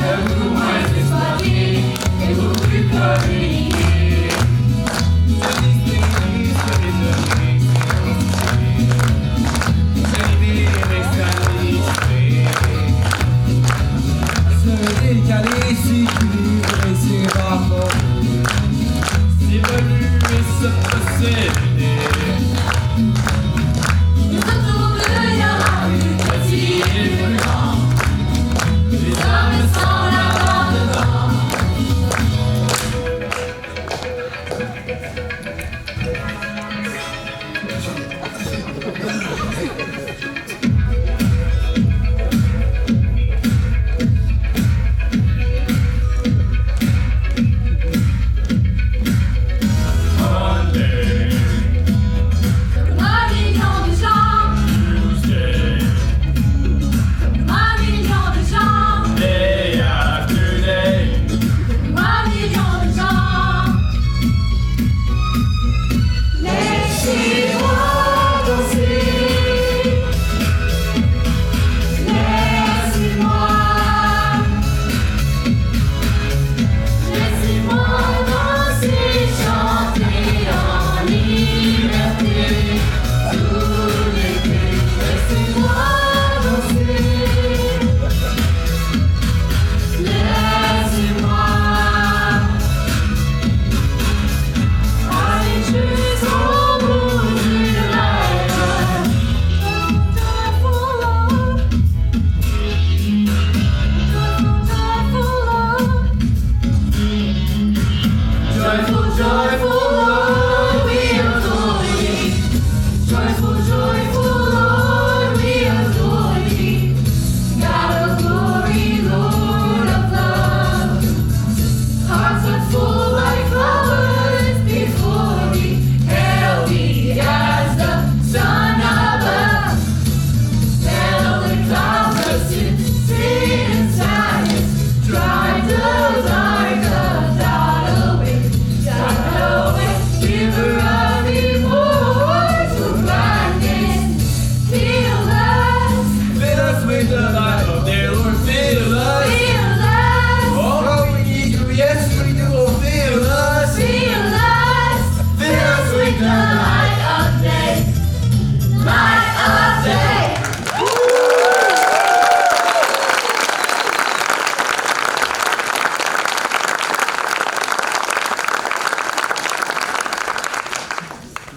le mouvement est exploité, et vous plus communier. Décalé, sécurisé, c'est rare. C'est venu et se posséder. Nous autour de Yara, petit et brûlant, les hommes sans la barre dedans. Allez.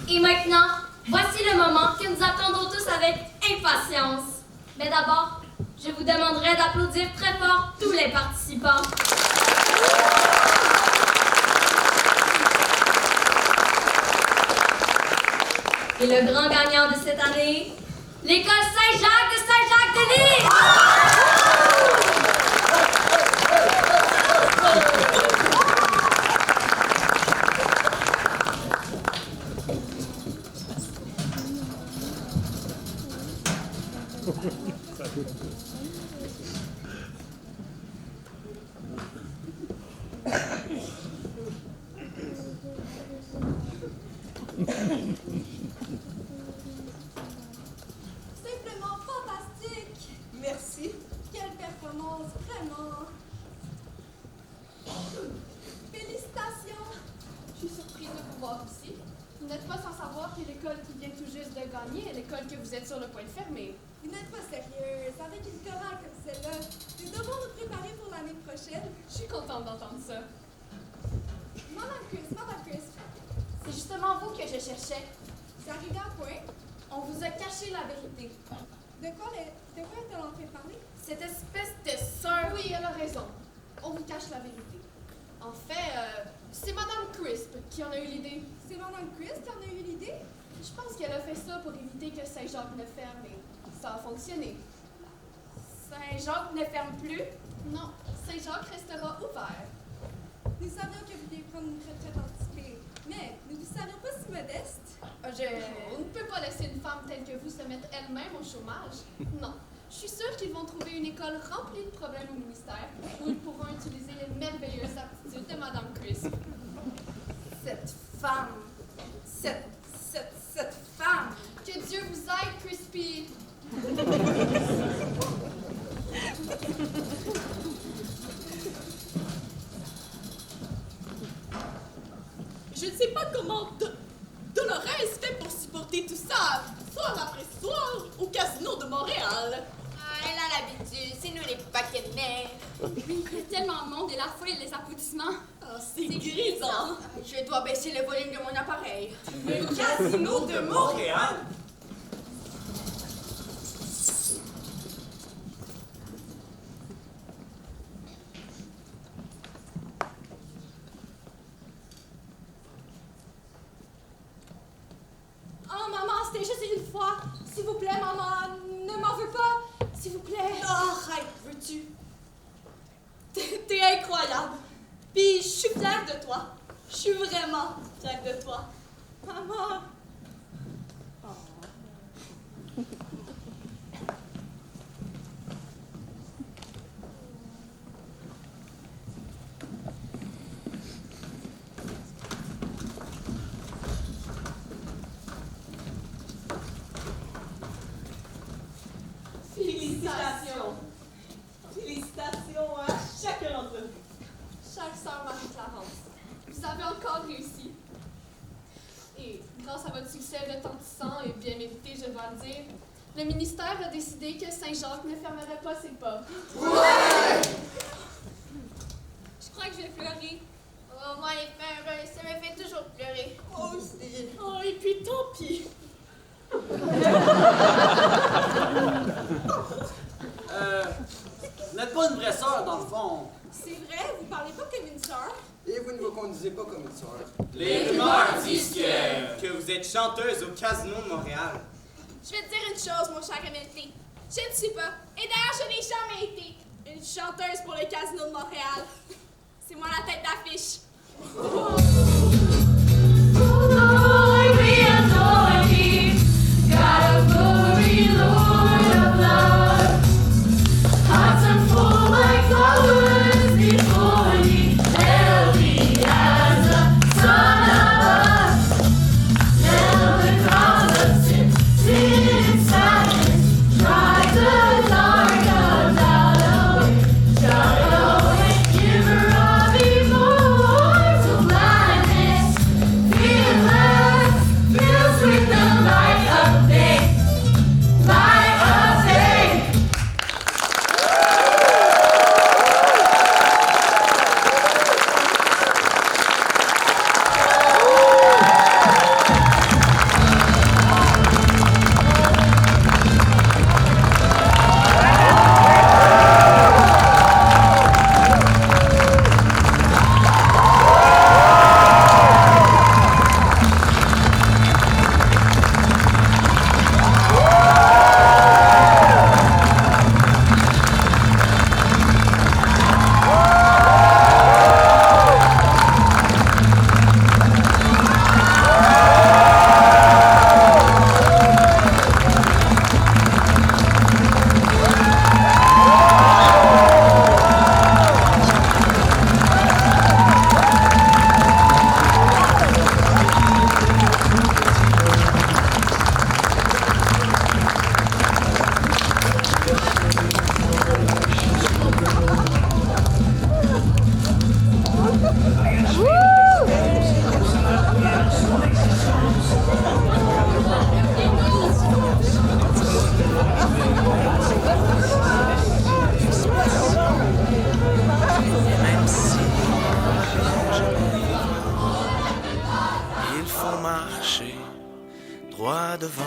Et maintenant, voici le moment que nous attendons tous avec impatience. Mais d'abord, je vous demanderai d'applaudir très fort tous les participants. Et le grand gagnant de cette année, l'école Saint-Jacques de Saint-Jacques-de-Lys! Simplement fantastique! Merci. Quelle performance, vraiment! Félicitations! Je suis surprise de vous voir ici. Vous n'êtes pas sans savoir que l'école qui vient tout juste de gagner est l'école que vous êtes sur le point de fermer. Vous n'êtes pas sérieuse. Avec une chorale comme celle-là, nous devons nous préparer pour l'année prochaine. Je suis contente d'entendre ça. Madame Crisp, C'est justement vous que je cherchais. c'est arrivé à point. On vous a caché la vérité. De quoi est-elle en train de parler? Cette espèce de sœur. Oui, elle a raison. On vous cache la vérité. En fait, c'est Madame Crisp qui en a eu l'idée. C'est Madame Crisp qui en a eu l'idée? Je pense qu'elle a fait ça pour éviter que Saint-Jacques ne ferme et ça a fonctionné. Saint-Jacques ne ferme plus. Non, Saint-Jacques restera ouvert. Nous savions que vous vouliez prendre une retraite anticipée, mais nous ne savions pas si modeste. On ne peut pas laisser une femme telle que vous se mettre elle-même au chômage. Non. Je suis sûre qu'ils vont trouver une école remplie de problèmes au ministère où ils pourront utiliser les merveilleuses aptitudes de Madame Crisp. Cette femme. Cette femme. Que Dieu vous aide, Crispy. Je ne sais pas comment Dolores fait pour supporter tout ça, soir après soir, au casino de Montréal. Ah, elle a l'habitude, c'est nous les paquets-de-mer. Il y a tellement de monde et la foule et les applaudissements. Ah, c'est grisant. Je dois baisser le volume de mon appareil. Le casino de Montréal? Oh, maman, c'était juste une fois. S'il vous plaît, maman, ne m'en veux pas. S'il vous plaît. Oh, arrête, veux-tu? T'es incroyable. Puis je suis fière de toi. Je suis vraiment fière de toi. Maman. Félicitations. Félicitations à chacun d'entre vous. Chère sœur Marie-Clarence, vous avez encore réussi. Et grâce à votre succès retentissant et bien mérité, je dois le dire, le ministère a décidé que Saint-Jacques ne fermerait pas ses portes. Ouais! Je crois que je vais pleurer. Oh, moi, les fins, ça me fait toujours pleurer. Oh, aussi. Oh, et puis tant pis. Vous n'êtes pas une vraie sœur, dans le fond. C'est vrai, vous parlez pas comme une sœur. Et vous ne vous conduisez pas comme une sœur. Les rumeurs disent que vous êtes chanteuse au Casino de Montréal. Je vais te dire une chose, mon cher Hamilton. Je ne suis pas, et d'ailleurs je n'ai jamais été, une chanteuse pour le Casino de Montréal. C'est moi la tête d'affiche. Giver of immortal gladness. droit devant.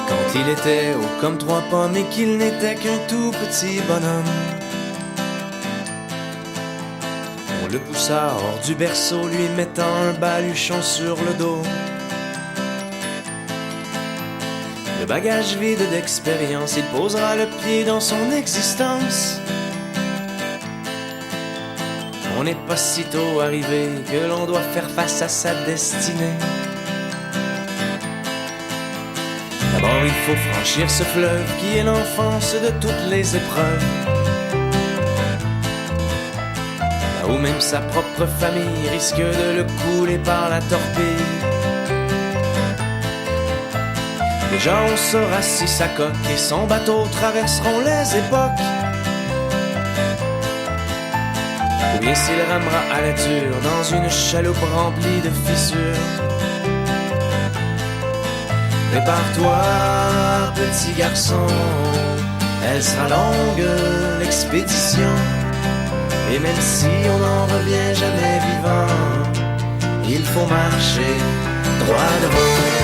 Quand il était haut comme 3 pommes et qu'il n'était qu'un tout petit bonhomme, on le poussa hors du berceau, lui mettant un baluchon sur le dos. Le bagage vide d'expérience, il posera le pied dans son existence. On n'est pas si tôt arrivé que l'on doit faire face à sa destinée. D'abord il faut franchir ce fleuve qui est l'enfance de toutes les épreuves, là où même sa propre famille risque de le couler par la torpille. Déjà on saura si sa coque et son bateau traverseront les époques, ou bien s'il ramera à la dure dans une chaloupe remplie de fissures. Prépare-toi, petit garçon, elle sera longue, l'expédition. Et même si on n'en revient jamais vivant, il faut marcher droit devant.